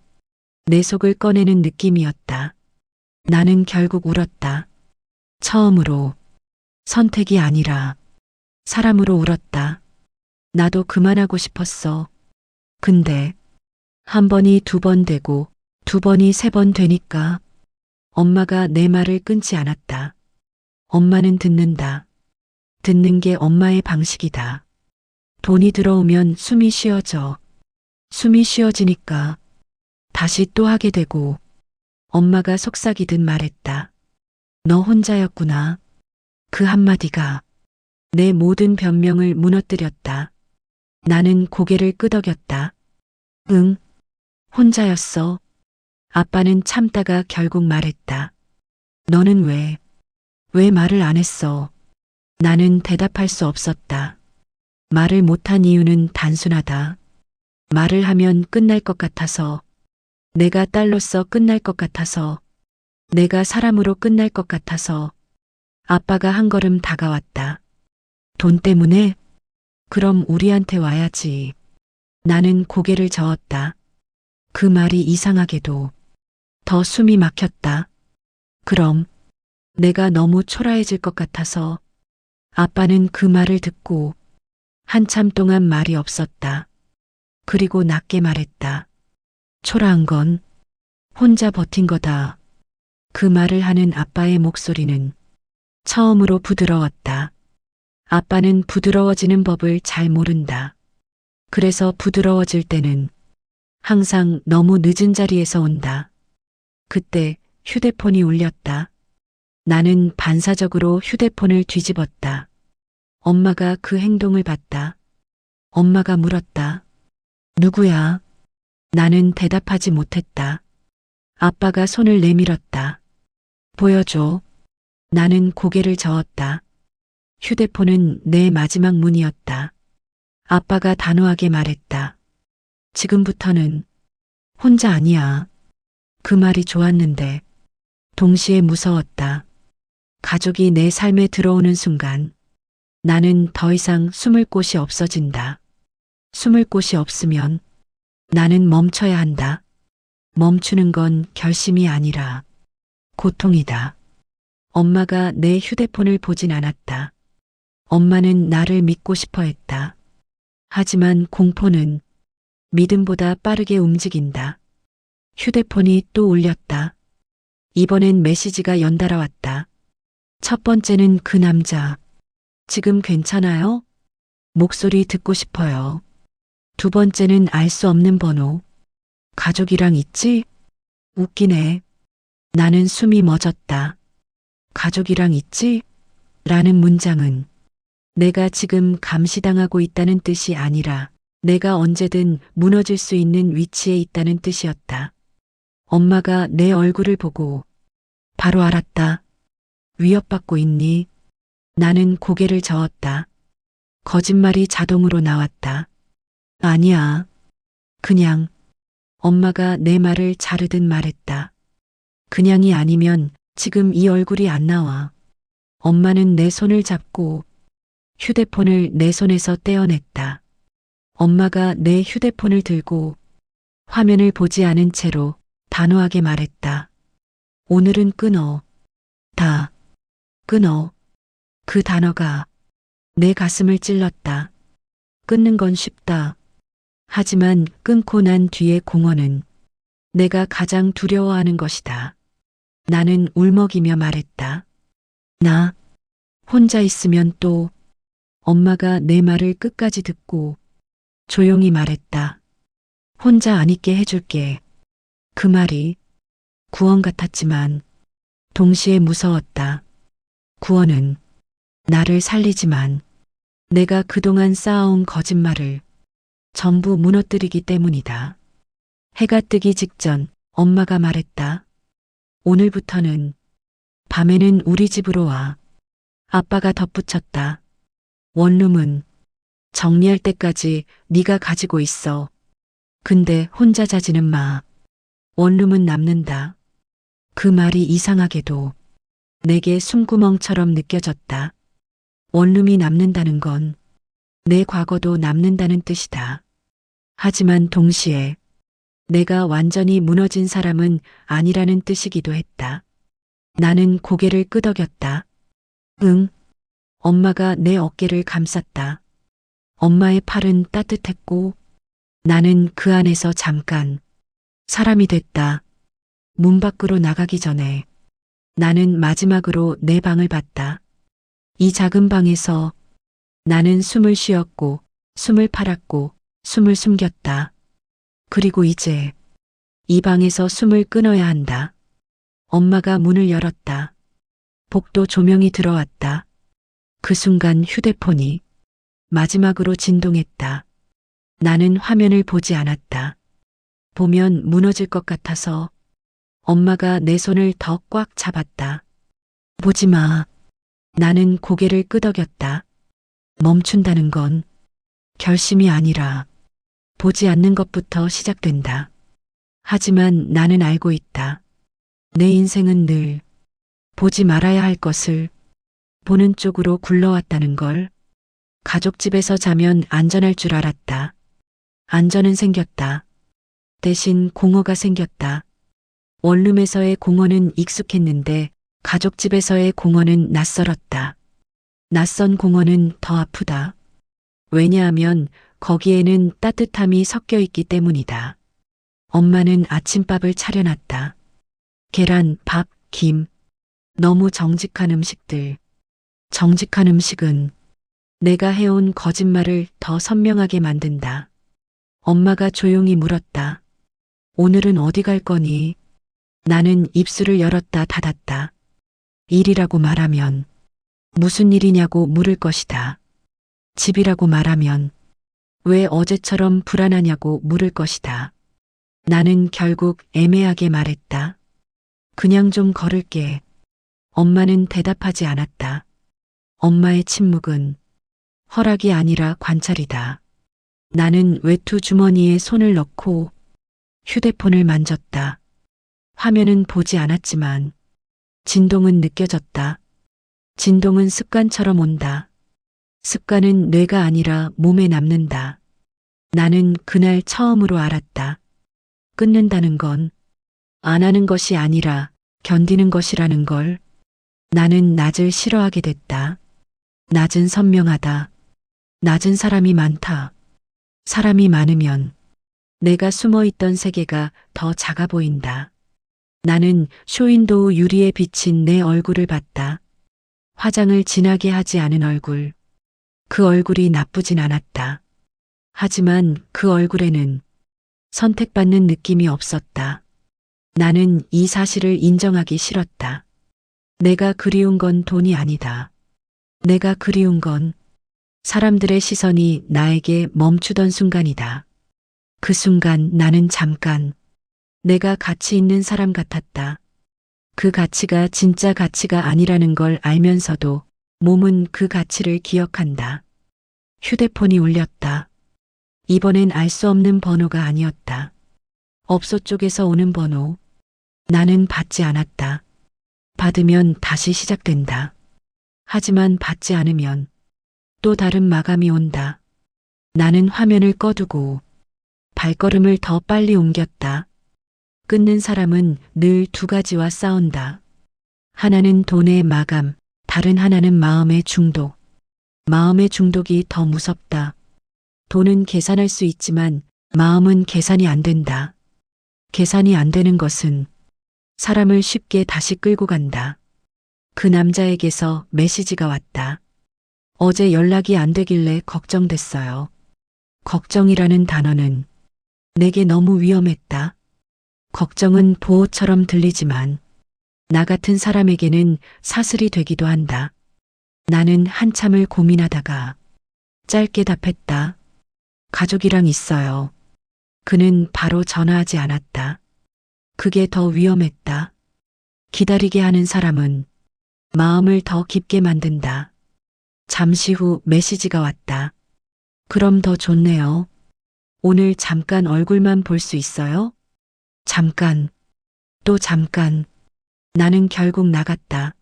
내 속을 꺼내는 느낌이었다. 나는 결국 울었다. 처음으로. 선택이 아니라 사람으로 울었다. 나도 그만하고 싶었어. 근데 한 번이 두 번 되고 두 번이 세 번 되니까 엄마가 내 말을 끊지 않았다. 엄마는 듣는다. 듣는 게 엄마의 방식이다. 돈이 들어오면 숨이 쉬어져. 숨이 쉬어지니까 다시 또 하게 되고. 엄마가 속삭이듯 말했다. 너 혼자였구나. 그 한마디가 내 모든 변명을 무너뜨렸다. 나는 고개를 끄덕였다. 응, 혼자였어. 아빠는 참다가 결국 말했다. 너는 왜 말을 안 했어? 나는 대답할 수 없었다. 말을 못한 이유는 단순하다. 말을 하면 끝날 것 같아서. 내가 딸로서 끝날 것 같아서. 내가 사람으로 끝날 것 같아서 아빠가 한 걸음 다가왔다. 돈 때문에? 그럼 우리한테 와야지. 나는 고개를 저었다. 그 말이 이상하게도 더 숨이 막혔다. 그럼 내가 너무 초라해질 것 같아서 아빠는 그 말을 듣고 한참 동안 말이 없었다. 그리고 낮게 말했다. 초라한 건 혼자 버틴 거다. 그 말을 하는 아빠의 목소리는 처음으로 부드러웠다. 아빠는 부드러워지는 법을 잘 모른다. 그래서 부드러워질 때는 항상 너무 늦은 자리에서 온다. 그때 휴대폰이 울렸다. 나는 반사적으로 휴대폰을 뒤집었다. 엄마가 그 행동을 봤다. 엄마가 물었다. 누구야? 나는 대답하지 못했다. 아빠가 손을 내밀었다. 보여줘. 나는 고개를 저었다. 휴대폰은 내 마지막 문이었다. 아빠가 단호하게 말했다. 지금부터는 혼자 아니야. 그 말이 좋았는데 동시에 무서웠다. 가족이 내 삶에 들어오는 순간 나는 더 이상 숨을 곳이 없어진다. 숨을 곳이 없으면 나는 멈춰야 한다. 멈추는 건 결심이 아니라 고통이다. 엄마가 내 휴대폰을 보진 않았다. 엄마는 나를 믿고 싶어 했다. 하지만 공포는 믿음보다 빠르게 움직인다. 휴대폰이 또 울렸다. 이번엔 메시지가 연달아 왔다. 첫 번째는 그 남자. 지금 괜찮아요? 목소리 듣고 싶어요. 두 번째는 알 수 없는 번호. 가족이랑 있지? 웃기네. 나는 숨이 멎었다. 가족이랑 있지? 라는 문장은 내가 지금 감시당하고 있다는 뜻이 아니라 내가 언제든 무너질 수 있는 위치에 있다는 뜻이었다. 엄마가 내 얼굴을 보고 바로 알았다. 위협받고 있니? 나는 고개를 저었다. 거짓말이 자동으로 나왔다. 아니야. 그냥 엄마가 내 말을 자르듯 말했다. 그냥이 아니면 지금 이 얼굴이 안 나와. 엄마는 내 손을 잡고 휴대폰을 내 손에서 떼어냈다. 엄마가 내 휴대폰을 들고 화면을 보지 않은 채로 단호하게 말했다. 오늘은 끊어. 다 끊어. 그 단어가 내 가슴을 찔렀다. 끊는 건 쉽다. 하지만 끊고 난 뒤의 공허는 내가 가장 두려워하는 것이다. 나는 울먹이며 말했다. 나 혼자 있으면 또 엄마가 내 말을 끝까지 듣고 조용히 말했다. 혼자 안 있게 해줄게. 그 말이 구원 같았지만 동시에 무서웠다. 구원은 나를 살리지만 내가 그동안 쌓아온 거짓말을 전부 무너뜨리기 때문이다. 해가 뜨기 직전 엄마가 말했다. 오늘부터는 밤에는 우리 집으로 와. 아빠가 덧붙였다. 원룸은 정리할 때까지 네가 가지고 있어. 근데 혼자 자지는 마. 원룸은 남는다. 그 말이 이상하게도 내게 숨구멍처럼 느껴졌다. 원룸이 남는다는 건 내 과거도 남는다는 뜻이다. 하지만 동시에 내가 완전히 무너진 사람은 아니라는 뜻이기도 했다. 나는 고개를 끄덕였다. 응. 엄마가 내 어깨를 감쌌다. 엄마의 팔은 따뜻했고 나는 그 안에서 잠깐 사람이 됐다. 문 밖으로 나가기 전에 나는 마지막으로 내 방을 봤다. 이 작은 방에서 나는 숨을 쉬었고 숨을 팔았고 숨을 숨겼다. 그리고 이제 이 방에서 숨을 끊어야 한다. 엄마가 문을 열었다. 복도 조명이 들어왔다. 그 순간 휴대폰이 마지막으로 진동했다. 나는 화면을 보지 않았다. 보면 무너질 것 같아서 엄마가 내 손을 더 꽉 잡았다. 보지 마. 나는 고개를 끄덕였다. 멈춘다는 건 결심이 아니라 보지 않는 것부터 시작된다. 하지만 나는 알고 있다. 내 인생은 늘 보지 말아야 할 것을 보는 쪽으로 굴러왔다는 걸. 가족집에서 자면 안전할 줄 알았다. 안전은 생겼다. 대신 공허가 생겼다. 원룸에서의 공허는 익숙했는데 가족집에서의 공허는 낯설었다. 낯선 공허는 더 아프다. 왜냐하면 거기에는 따뜻함이 섞여 있기 때문이다. 엄마는 아침밥을 차려놨다. 계란, 밥, 김. 너무 정직한 음식들. 정직한 음식은 내가 해온 거짓말을 더 선명하게 만든다. 엄마가 조용히 물었다. 오늘은 어디 갈 거니? 나는 입술을 열었다 닫았다. 일이라고 말하면 무슨 일이냐고 물을 것이다. 집이라고 말하면 왜 어제처럼 불안하냐고 물을 것이다. 나는 결국 애매하게 말했다. 그냥 좀 걸을게. 엄마는 대답하지 않았다. 엄마의 침묵은 허락이 아니라 관찰이다. 나는 외투 주머니에 손을 넣고 휴대폰을 만졌다. 화면은 보지 않았지만 진동은 느껴졌다. 진동은 습관처럼 온다. 습관은 뇌가 아니라 몸에 남는다. 나는 그날 처음으로 알았다. 끊는다는 건 안 하는 것이 아니라 견디는 것이라는 걸. 나는 낮을 싫어하게 됐다. 낮은 선명하다. 낮은 사람이 많다. 사람이 많으면 내가 숨어 있던 세계가 더 작아 보인다. 나는 쇼윈도우 유리에 비친 내 얼굴을 봤다. 화장을 진하게 하지 않은 얼굴. 그 얼굴이 나쁘진 않았다. 하지만 그 얼굴에는 선택받는 느낌이 없었다. 나는 이 사실을 인정하기 싫었다. 내가 그리운 건 돈이 아니다. 내가 그리운 건 사람들의 시선이 나에게 멈추던 순간이다. 그 순간 나는 잠깐 내가 가치 있는 사람 같았다. 그 가치가 진짜 가치가 아니라는 걸 알면서도 몸은 그 가치를 기억한다. 휴대폰이 울렸다. 이번엔 알 수 없는 번호가 아니었다. 업소 쪽에서 오는 번호. 나는 받지 않았다. 받으면 다시 시작된다. 하지만 받지 않으면 또 다른 마감이 온다. 나는 화면을 꺼두고 발걸음을 더 빨리 옮겼다. 끊는 사람은 늘 두 가지와 싸운다. 하나는 돈의 마감, 다른 하나는 마음의 중독. 마음의 중독이 더 무섭다. 돈은 계산할 수 있지만 마음은 계산이 안 된다. 계산이 안 되는 것은 사람을 쉽게 다시 끌고 간다. 그 남자에게서 메시지가 왔다. 어제 연락이 안 되길래 걱정됐어요. 걱정이라는 단어는 내게 너무 위험했다. 걱정은 보호처럼 들리지만 나 같은 사람에게는 사슬이 되기도 한다. 나는 한참을 고민하다가 짧게 답했다. 가족이랑 있어요. 그는 바로 전화하지 않았다. 그게 더 위험했다. 기다리게 하는 사람은 마음을 더 깊게 만든다. 잠시 후 메시지가 왔다. 그럼 더 좋네요. 오늘 잠깐 얼굴만 볼 수 있어요? 잠깐, 또 잠깐. 나는 결국 나갔다.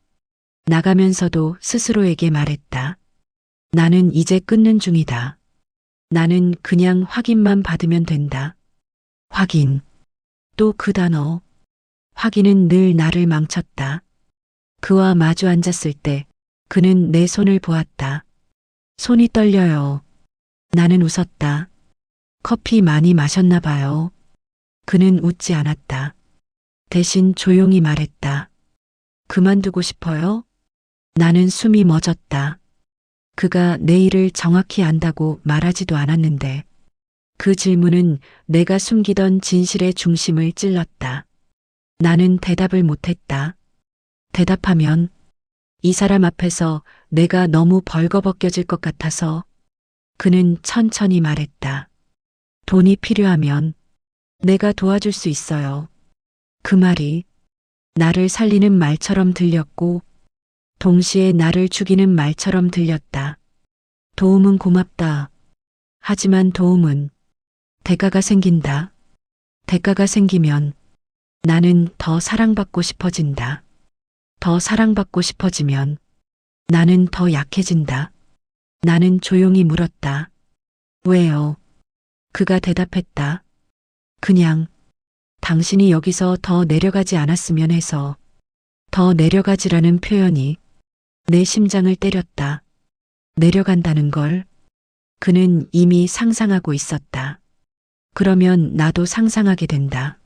나가면서도 스스로에게 말했다. 나는 이제 끊는 중이다. 나는 그냥 확인만 받으면 된다. 확인. 또 그 단어. 확인은 늘 나를 망쳤다. 그와 마주 앉았을 때 그는 내 손을 보았다. 손이 떨려요. 나는 웃었다. 커피 많이 마셨나 봐요. 그는 웃지 않았다. 대신 조용히 말했다. 그만두고 싶어요? 나는 숨이 멎었다. 그가 내 일을 정확히 안다고 말하지도 않았는데 그 질문은 내가 숨기던 진실의 중심을 찔렀다. 나는 대답을 못했다. 대답하면 이 사람 앞에서 내가 너무 벌거벗겨질 것 같아서. 그는 천천히 말했다. 돈이 필요하면 내가 도와줄 수 있어요. 그 말이 나를 살리는 말처럼 들렸고 동시에 나를 죽이는 말처럼 들렸다. 도움은 고맙다. 하지만 도움은 대가가 생긴다. 대가가 생기면 나는 더 사랑받고 싶어진다. 더 사랑받고 싶어지면 나는 더 약해진다. 나는 조용히 물었다. 왜요? 그가 대답했다. 그냥 당신이 여기서 더 내려가지 않았으면 해서. 더 내려가지라는 표현이 내 심장을 때렸다. 내려간다는 걸 그는 이미 상상하고 있었다. 그러면 나도 상상하게 된다.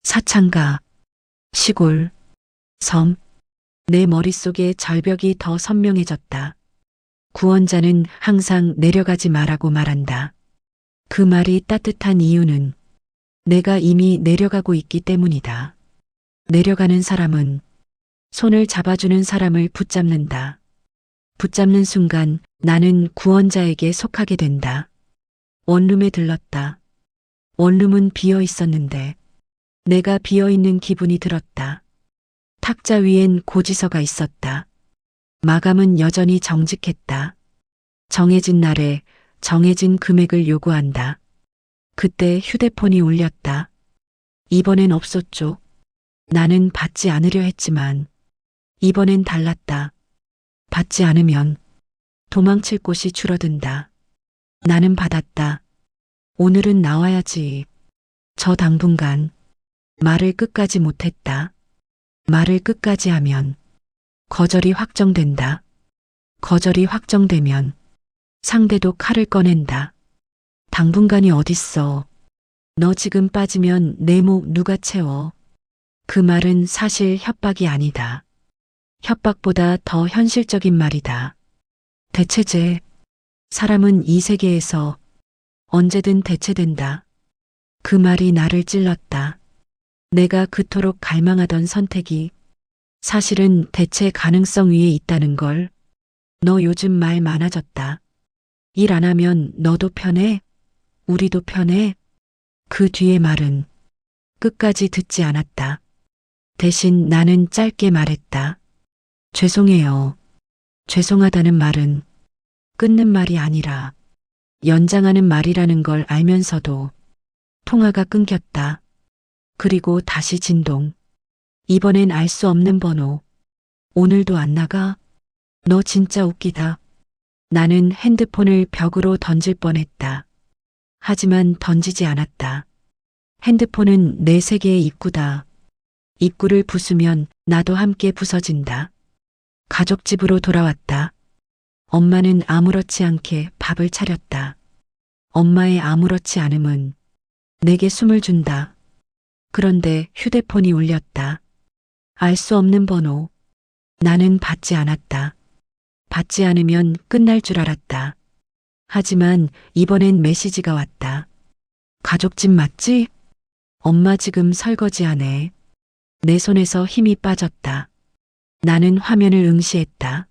사창가, 시골, 섬, 내 머릿속에 절벽이 더 선명해졌다. 구원자는 항상 내려가지 말라고 말한다. 그 말이 따뜻한 이유는 내가 이미 내려가고 있기 때문이다. 내려가는 사람은 손을 잡아주는 사람을 붙잡는다. 붙잡는 순간 나는 구원자에게 속하게 된다. 원룸에 들렀다. 원룸은 비어 있었는데 내가 비어 있는 기분이 들었다. 탁자 위엔 고지서가 있었다. 마감은 여전히 정직했다. 정해진 날에 정해진 금액을 요구한다. 그때 휴대폰이 울렸다. 이번엔 없었죠. 나는 받지 않으려 했지만 이번엔 달랐다. 받지 않으면 도망칠 곳이 줄어든다. 나는 받았다. 오늘은 나와야지. 저 당분간 말을 끝까지 못했다. 말을 끝까지 하면 거절이 확정된다. 거절이 확정되면 상대도 칼을 꺼낸다. 당분간이 어딨어. 너 지금 빠지면 내 목 누가 채워. 그 말은 사실 협박이 아니다. 협박보다 더 현실적인 말이다. 대체제. 사람은 이 세계에서 언제든 대체된다. 그 말이 나를 찔렀다. 내가 그토록 갈망하던 선택이 사실은 대체 가능성 위에 있다는 걸. 너 요즘 말 많아졌다. 일 안 하면 너도 편해? 우리도 편해? 그 뒤의 말은 끝까지 듣지 않았다. 대신 나는 짧게 말했다. 죄송해요. 죄송하다는 말은 끊는 말이 아니라 연장하는 말이라는 걸 알면서도 통화가 끊겼다. 그리고 다시 진동. 이번엔 알 수 없는 번호. 오늘도 안 나가? 너 진짜 웃기다. 나는 핸드폰을 벽으로 던질 뻔했다. 하지만 던지지 않았다. 핸드폰은 내 세계의 입구다. 입구를 부수면 나도 함께 부서진다. 가족 집으로 돌아왔다. 엄마는 아무렇지 않게 밥을 차렸다. 엄마의 아무렇지 않음은 내게 숨을 준다. 그런데 휴대폰이 울렸다. 알 수 없는 번호. 나는 받지 않았다. 받지 않으면 끝날 줄 알았다. 하지만 이번엔 메시지가 왔다. 가족집 맞지? 엄마 지금 설거지하네. 내 손에서 힘이 빠졌다. 나는 화면을 응시했다.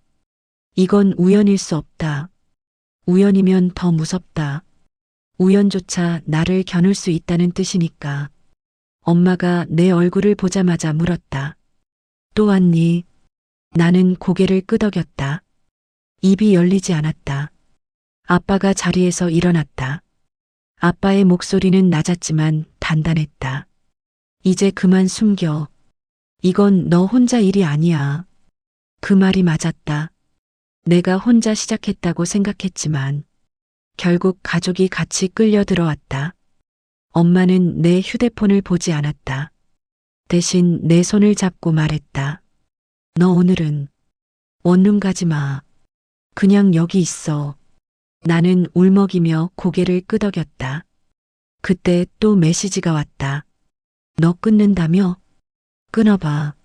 이건 우연일 수 없다. 우연이면 더 무섭다. 우연조차 나를 겨눌 수 있다는 뜻이니까. 엄마가 내 얼굴을 보자마자 물었다. 또 왔니? 나는 고개를 끄덕였다. 입이 열리지 않았다. 아빠가 자리에서 일어났다. 아빠의 목소리는 낮았지만 단단했다. 이제 그만 숨겨. 이건 너 혼자 일이 아니야. 그 말이 맞았다. 내가 혼자 시작했다고 생각했지만 결국 가족이 같이 끌려 들어왔다. 엄마는 내 휴대폰을 보지 않았다. 대신 내 손을 잡고 말했다. 너 오늘은 원룸 가지 마. 그냥 여기 있어. 나는 울먹이며 고개를 끄덕였다. 그때 또 메시지가 왔다. 너 끊는다며? 끊어봐.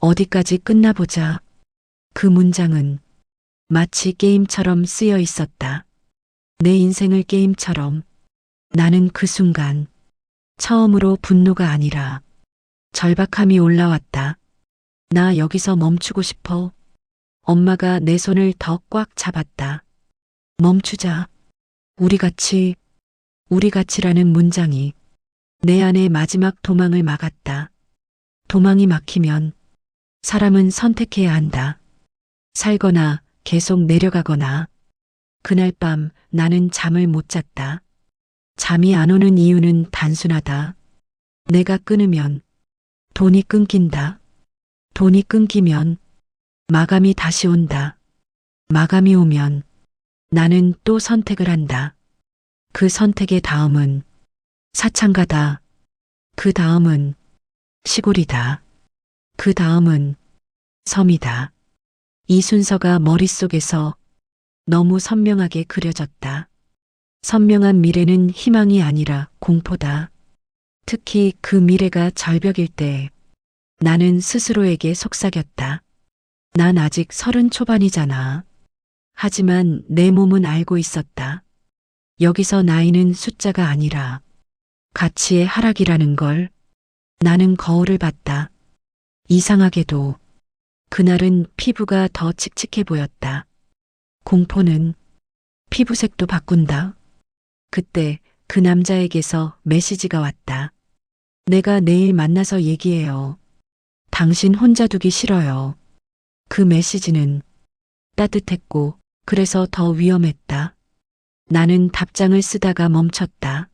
어디까지 끝나보자. 그 문장은 마치 게임처럼 쓰여 있었다. 내 인생을 게임처럼. 나는 그 순간 처음으로 분노가 아니라 절박함이 올라왔다. 나 여기서 멈추고 싶어. 엄마가 내 손을 더 꽉 잡았다. 멈추자. 우리 같이라는 문장이 내 안의 마지막 도망을 막았다. 도망이 막히면 사람은 선택해야 한다. 살거나 계속 내려가거나. 그날 밤 나는 잠을 못 잤다. 잠이 안 오는 이유는 단순하다. 내가 끊으면 돈이 끊긴다. 돈이 끊기면 마감이 다시 온다. 마감이 오면 나는 또 선택을 한다. 그 선택의 다음은 사창가다. 그 다음은 시골이다. 그 다음은 섬이다. 이 순서가 머릿속에서 너무 선명하게 그려졌다. 선명한 미래는 희망이 아니라 공포다. 특히 그 미래가 절벽일 때 나는 스스로에게 속삭였다. 난 아직 30 초반이잖아. 하지만 내 몸은 알고 있었다. 여기서 나이는 숫자가 아니라 가치의 하락이라는 걸. 나는 거울을 봤다. 이상하게도 그날은 피부가 더 칙칙해 보였다. 공포는 피부색도 바꾼다. 그때 그 남자에게서 메시지가 왔다. 내가 내일 만나서 얘기해요. 당신 혼자 두기 싫어요. 그 메시지는 따뜻했고 그래서 더 위험했다. 나는 답장을 쓰다가 멈췄다.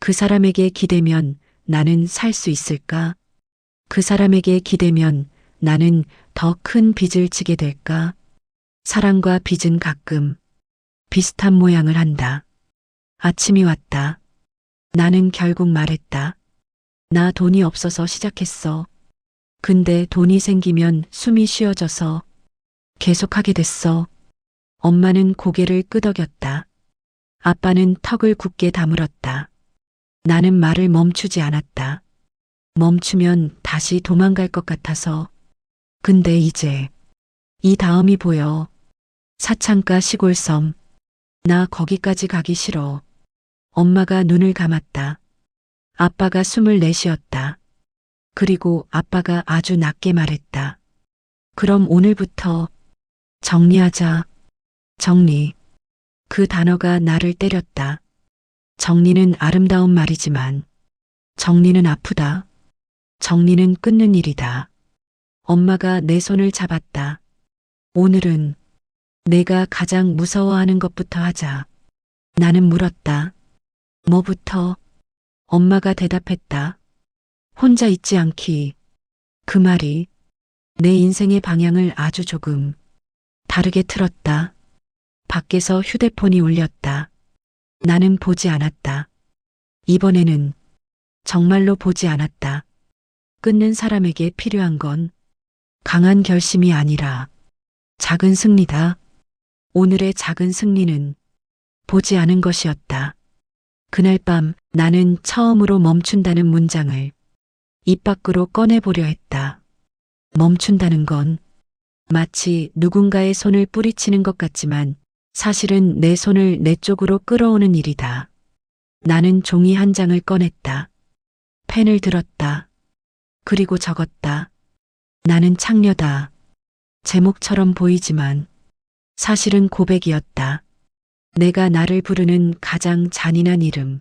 그 사람에게 기대면 나는 살 수 있을까? 그 사람에게 기대면 나는 더 큰 빚을 지게 될까? 사랑과 빚은 가끔 비슷한 모양을 한다. 아침이 왔다. 나는 결국 말했다. 나 돈이 없어서 시작했어. 근데 돈이 생기면 숨이 쉬어져서 계속하게 됐어. 엄마는 고개를 끄덕였다. 아빠는 턱을 굳게 다물었다. 나는 말을 멈추지 않았다. 멈추면 다시 도망갈 것 같아서. 근데 이제 이 다음이 보여. 사창가 시골섬. 나 거기까지 가기 싫어. 엄마가 눈을 감았다. 아빠가 숨을 내쉬었다. 그리고 아빠가 아주 낮게 말했다. 그럼 오늘부터 정리하자. 정리. 그 단어가 나를 때렸다. 정리는 아름다운 말이지만 정리는 아프다. 정리는 끊는 일이다. 엄마가 내 손을 잡았다. 오늘은 내가 가장 무서워하는 것부터 하자. 나는 물었다. 뭐부터? 엄마가 대답했다. 혼자 있지 않기. 그 말이 내 인생의 방향을 아주 조금 다르게 틀었다. 밖에서 휴대폰이 울렸다. 나는 보지 않았다. 이번에는 정말로 보지 않았다. 끊는 사람에게 필요한 건 강한 결심이 아니라 작은 승리다. 오늘의 작은 승리는 보지 않은 것이었다. 그날 밤 나는 처음으로 멈춘다는 문장을 입 밖으로 꺼내보려 했다. 멈춘다는 건 마치 누군가의 손을 뿌리치는 것 같지만 사실은 내 손을 내 쪽으로 끌어오는 일이다. 나는 종이 한 장을 꺼냈다. 펜을 들었다. 그리고 적었다. 나는 창녀다. 제목처럼 보이지만 사실은 고백이었다. 내가 나를 부르는 가장 잔인한 이름.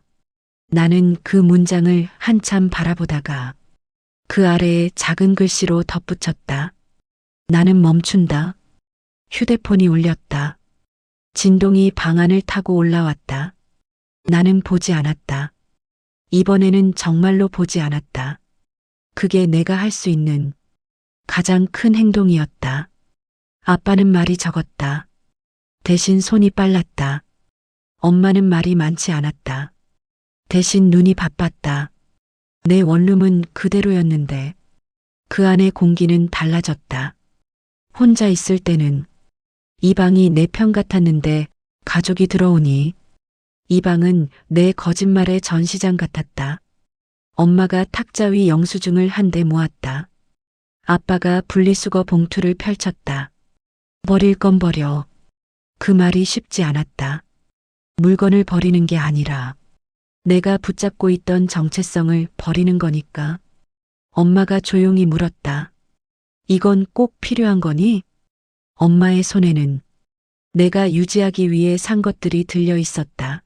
나는 그 문장을 한참 바라보다가 그 아래에 작은 글씨로 덧붙였다. 나는 멈춘다. 휴대폰이 울렸다. 진동이 방안을 타고 올라왔다. 나는 보지 않았다. 이번에는 정말로 보지 않았다. 그게 내가 할 수 있는 가장 큰 행동이었다. 아빠는 말이 적었다. 대신 손이 빨랐다. 엄마는 말이 많지 않았다. 대신 눈이 바빴다. 내 원룸은 그대로였는데 그 안의 공기는 달라졌다. 혼자 있을 때는 이 방이 내 편 같았는데 가족이 들어오니 이 방은 내 거짓말의 전시장 같았다. 엄마가 탁자 위 영수증을 한데 모았다. 아빠가 분리수거 봉투를 펼쳤다. 버릴 건 버려. 그 말이 쉽지 않았다. 물건을 버리는 게 아니라 내가 붙잡고 있던 정체성을 버리는 거니까. 엄마가 조용히 물었다. 이건 꼭 필요한 거니? 엄마의 손에는 내가 유지하기 위해 산 것들이 들려 있었다.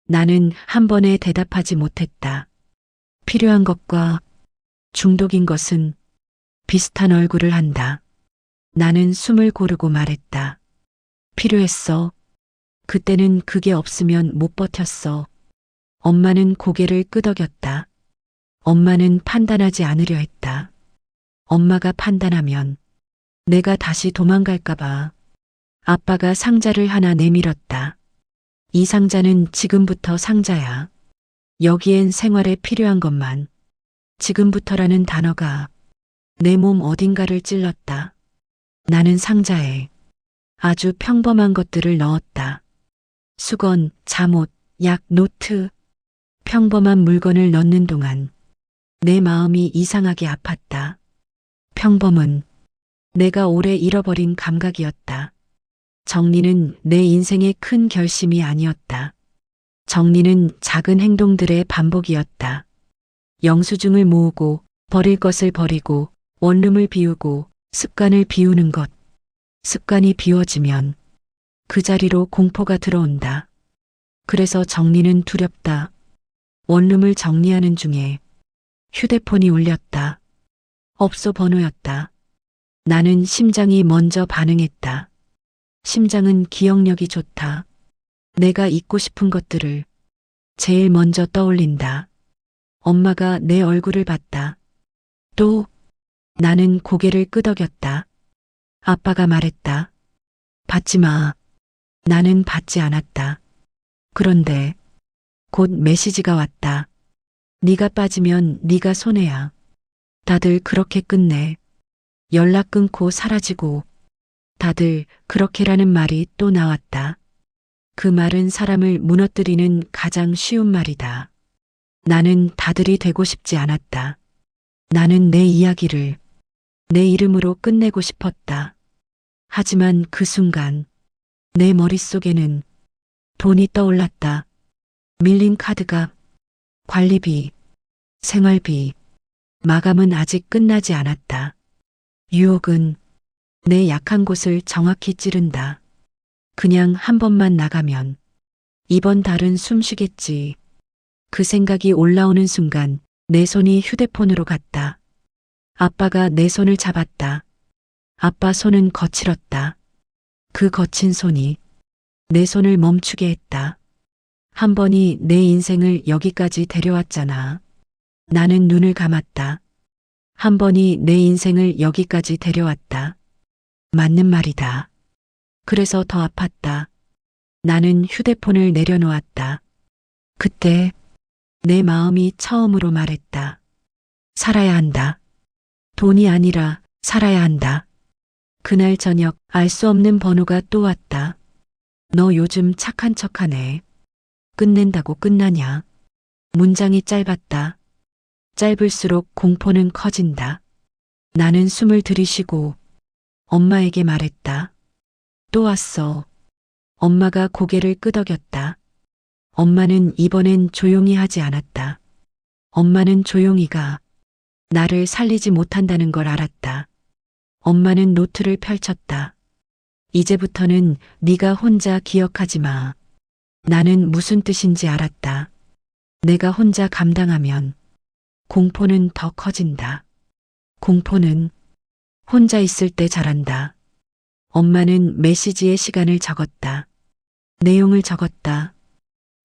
나는 한 번에 대답하지 못했다. 필요한 것과 중독인 것은 비슷한 얼굴을 한다. 나는 숨을 고르고 말했다. 필요했어. 그때는 그게 없으면 못 버텼어. 엄마는 고개를 끄덕였다. 엄마는 판단하지 않으려 했다. 엄마가 판단하면 내가 다시 도망갈까봐. 아빠가 상자를 하나 내밀었다. 이 상자는 지금부터 상자야. 여기엔 생활에 필요한 것만. 지금부터라는 단어가 내 몸 어딘가를 찔렀다. 나는 상자에 아주 평범한 것들을 넣었다. 수건, 잠옷, 약, 노트. 평범한 물건을 넣는 동안 내 마음이 이상하게 아팠다. 평범은 내가 오래 잃어버린 감각이었다. 정리는 내 인생의 큰 결심이 아니었다. 정리는 작은 행동들의 반복이었다. 영수증을 모으고 버릴 것을 버리고 원룸을 비우고 습관을 비우는 것. 습관이 비워지면 그 자리로 공포가 들어온다. 그래서 정리는 두렵다. 원룸을 정리하는 중에 휴대폰이 울렸다. 업소 번호였다. 나는 심장이 먼저 반응했다. 심장은 기억력이 좋다. 내가 잊고 싶은 것들을 제일 먼저 떠올린다. 엄마가 내 얼굴을 봤다. 또 나는 고개를 끄덕였다. 아빠가 말했다. 받지 마. 나는 받지 않았다. 그런데 곧 메시지가 왔다. 네가 빠지면 네가 손해야. 다들 그렇게 끝내. 연락 끊고 사라지고. 다들 그렇게라는 말이 또 나왔다. 그 말은 사람을 무너뜨리는 가장 쉬운 말이다. 나는 다들이 되고 싶지 않았다. 나는 내 이야기를 내 이름으로 끝내고 싶었다. 하지만 그 순간 내 머릿속에는 돈이 떠올랐다. 밀린 카드값, 관리비, 생활비, 마감은 아직 끝나지 않았다. 유혹은 내 약한 곳을 정확히 찌른다. 그냥 한 번만 나가면 이번 달은 숨 쉬겠지. 그 생각이 올라오는 순간 내 손이 휴대폰으로 갔다. 아빠가 내 손을 잡았다. 아빠 손은 거칠었다. 그 거친 손이 내 손을 멈추게 했다. 한 번이 내 인생을 여기까지 데려왔잖아. 나는 눈을 감았다. 한 번이 내 인생을 여기까지 데려왔다. 맞는 말이다. 그래서 더 아팠다. 나는 휴대폰을 내려놓았다. 그때 내 마음이 처음으로 말했다. 살아야 한다. 돈이 아니라 살아야 한다. 그날 저녁 알 수 없는 번호가 또 왔다. 너 요즘 착한 척하네. 끝낸다고 끝나냐? 문장이 짧았다. 짧을수록 공포는 커진다. 나는 숨을 들이쉬고 엄마에게 말했다. 또 왔어. 엄마가 고개를 끄덕였다. 엄마는 이번엔 조용히 하지 않았다. 엄마는 조용히가 나를 살리지 못한다는 걸 알았다. 엄마는 노트를 펼쳤다. 이제부터는 네가 혼자 기억하지 마. 나는 무슨 뜻인지 알았다. 내가 혼자 감당하면 공포는 더 커진다. 공포는 혼자 있을 때 잘한다. 엄마는 메시지의 시간을 적었다. 내용을 적었다.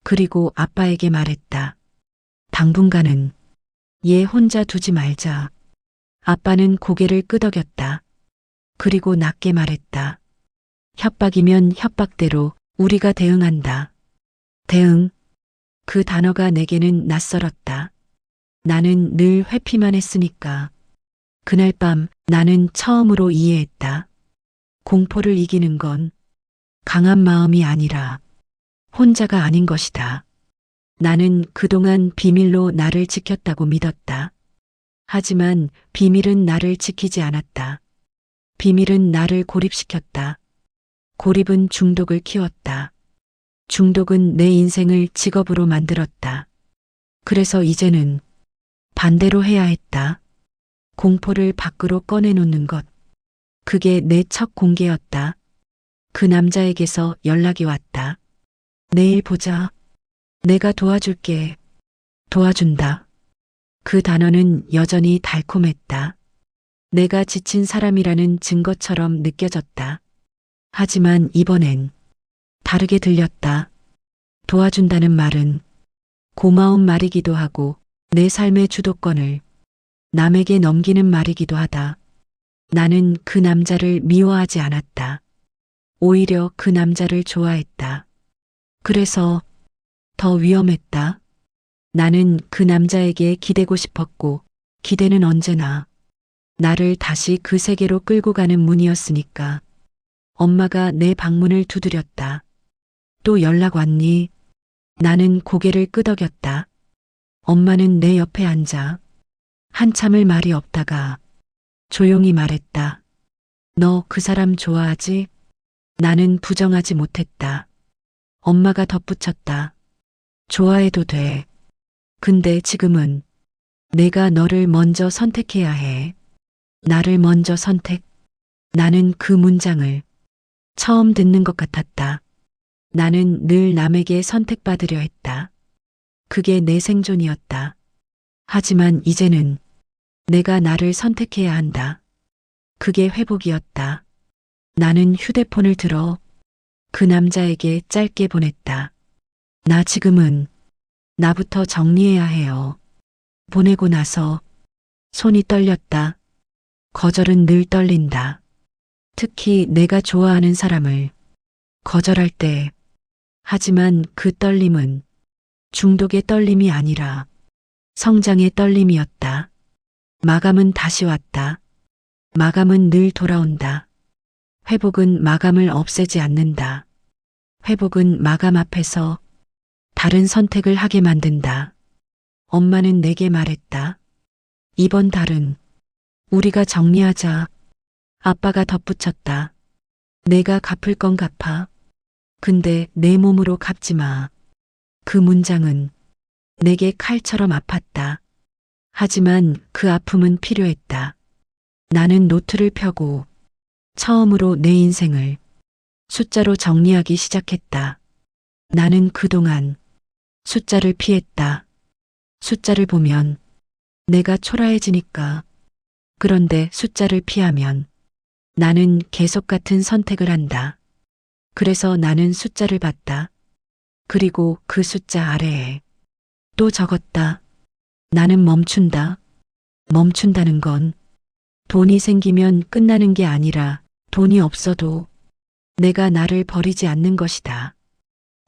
그리고 아빠에게 말했다. 당분간은 얘 혼자 두지 말자. 아빠는 고개를 끄덕였다. 그리고 낮게 말했다. 협박이면 협박대로 우리가 대응한다. 대응. 그 단어가 내게는 낯설었다. 나는 늘 회피만 했으니까. 그날 밤 나는 처음으로 이해했다. 공포를 이기는 건 강한 마음이 아니라 혼자가 아닌 것이다. 나는 그동안 비밀로 나를 지켰다고 믿었다. 하지만 비밀은 나를 지키지 않았다. 비밀은 나를 고립시켰다. 고립은 중독을 키웠다. 중독은 내 인생을 직업으로 만들었다. 그래서 이제는 반대로 해야 했다. 공포를 밖으로 꺼내놓는 것. 그게 내 첫 공개였다. 그 남자에게서 연락이 왔다. 내일 보자. 내가 도와줄게. 도와준다. 그 단어는 여전히 달콤했다. 내가 지친 사람이라는 증거처럼 느껴졌다. 하지만 이번엔 다르게 들렸다. 도와준다는 말은 고마운 말이기도 하고 내 삶의 주도권을 남에게 넘기는 말이기도 하다. 나는 그 남자를 미워하지 않았다. 오히려 그 남자를 좋아했다. 그래서 더 위험했다. 나는 그 남자에게 기대고 싶었고, 기대는 언제나 나를 다시 그 세계로 끌고 가는 문이었으니까. 엄마가 내 방문을 두드렸다. 또 연락 왔니? 나는 고개를 끄덕였다. 엄마는 내 옆에 앉아 한참을 말이 없다가 조용히 말했다. 너 그 사람 좋아하지? 나는 부정하지 못했다. 엄마가 덧붙였다. 좋아해도 돼. 근데 지금은 내가 너를 먼저 선택해야 해. 나를 먼저 선택. 나는 그 문장을 처음 듣는 것 같았다. 나는 늘 남에게 선택받으려 했다. 그게 내 생존이었다. 하지만 이제는 내가 나를 선택해야 한다. 그게 회복이었다. 나는 휴대폰을 들어 그 남자에게 짧게 보냈다. 나 지금은 나부터 정리해야 해요. 보내고 나서 손이 떨렸다. 거절은 늘 떨린다. 특히 내가 좋아하는 사람을 거절할 때. 하지만 그 떨림은 중독의 떨림이 아니라 성장의 떨림이었다. 마감은 다시 왔다. 마감은 늘 돌아온다. 회복은 마감을 없애지 않는다. 회복은 마감 앞에서 다른 선택을 하게 만든다. 엄마는 내게 말했다. 이번 달은 우리가 정리하자. 아빠가 덧붙였다. 내가 갚을 건 갚아. 근데 내 몸으로 갚지 마. 그 문장은 내게 칼처럼 아팠다. 하지만 그 아픔은 필요했다. 나는 노트를 펴고 처음으로 내 인생을 숫자로 정리하기 시작했다. 나는 그동안 숫자를 피했다. 숫자를 보면 내가 초라해지니까. 그런데 숫자를 피하면 나는 계속 같은 선택을 한다. 그래서 나는 숫자를 봤다. 그리고 그 숫자 아래에 또 적었다. 나는 멈춘다. 멈춘다는 건 돈이 생기면 끝나는 게 아니라 돈이 없어도 내가 나를 버리지 않는 것이다.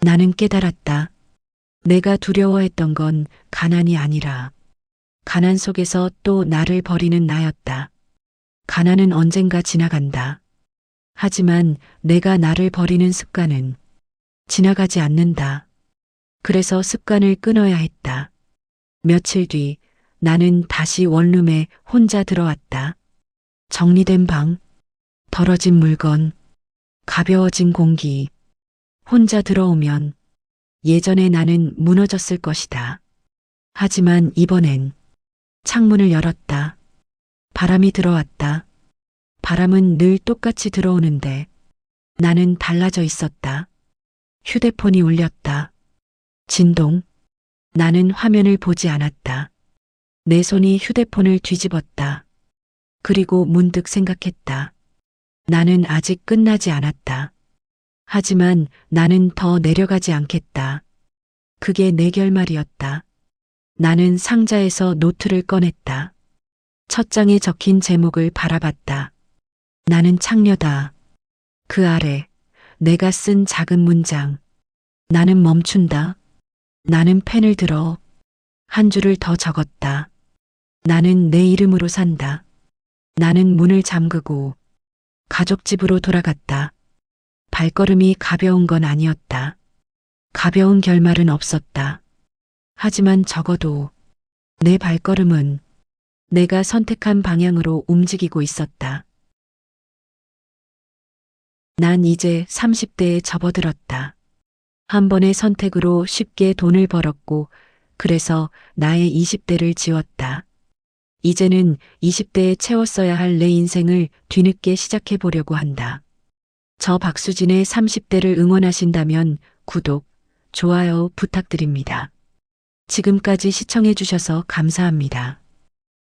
나는 깨달았다. 내가 두려워했던 건 가난이 아니라 가난 속에서 또 나를 버리는 나였다. 가난은 언젠가 지나간다. 하지만 내가 나를 버리는 습관은 지나가지 않는다. 그래서 습관을 끊어야 했다. 며칠 뒤 나는 다시 원룸에 혼자 들어왔다. 정리된 방, 덜어진 물건, 가벼워진 공기. 혼자 들어오면 예전에 나는 무너졌을 것이다. 하지만 이번엔 창문을 열었다. 바람이 들어왔다. 바람은 늘 똑같이 들어오는데 나는 달라져 있었다. 휴대폰이 울렸다. 진동. 나는 화면을 보지 않았다. 내 손이 휴대폰을 뒤집었다. 그리고 문득 생각했다. 나는 아직 끝나지 않았다. 하지만 나는 더 내려가지 않겠다. 그게 내 결말이었다. 나는 상자에서 노트를 꺼냈다. 첫 장에 적힌 제목을 바라봤다. 나는 창녀다. 그 아래 내가 쓴 작은 문장. 나는 멈춘다. 나는 펜을 들어 한 줄을 더 적었다. 나는 내 이름으로 산다. 나는 문을 잠그고 가족 집으로 돌아갔다. 발걸음이 가벼운 건 아니었다. 가벼운 결말은 없었다. 하지만 적어도 내 발걸음은 내가 선택한 방향으로 움직이고 있었다. 난 이제 30대에 접어들었다. 한 번의 선택으로 쉽게 돈을 벌었고, 그래서 나의 20대를 지웠다. 이제는 20대에 채웠어야 할 내 인생을 뒤늦게 시작해 보려고 한다. 저 박수진의 30대를 응원하신다면 구독, 좋아요 부탁드립니다. 지금까지 시청해 주셔서 감사합니다.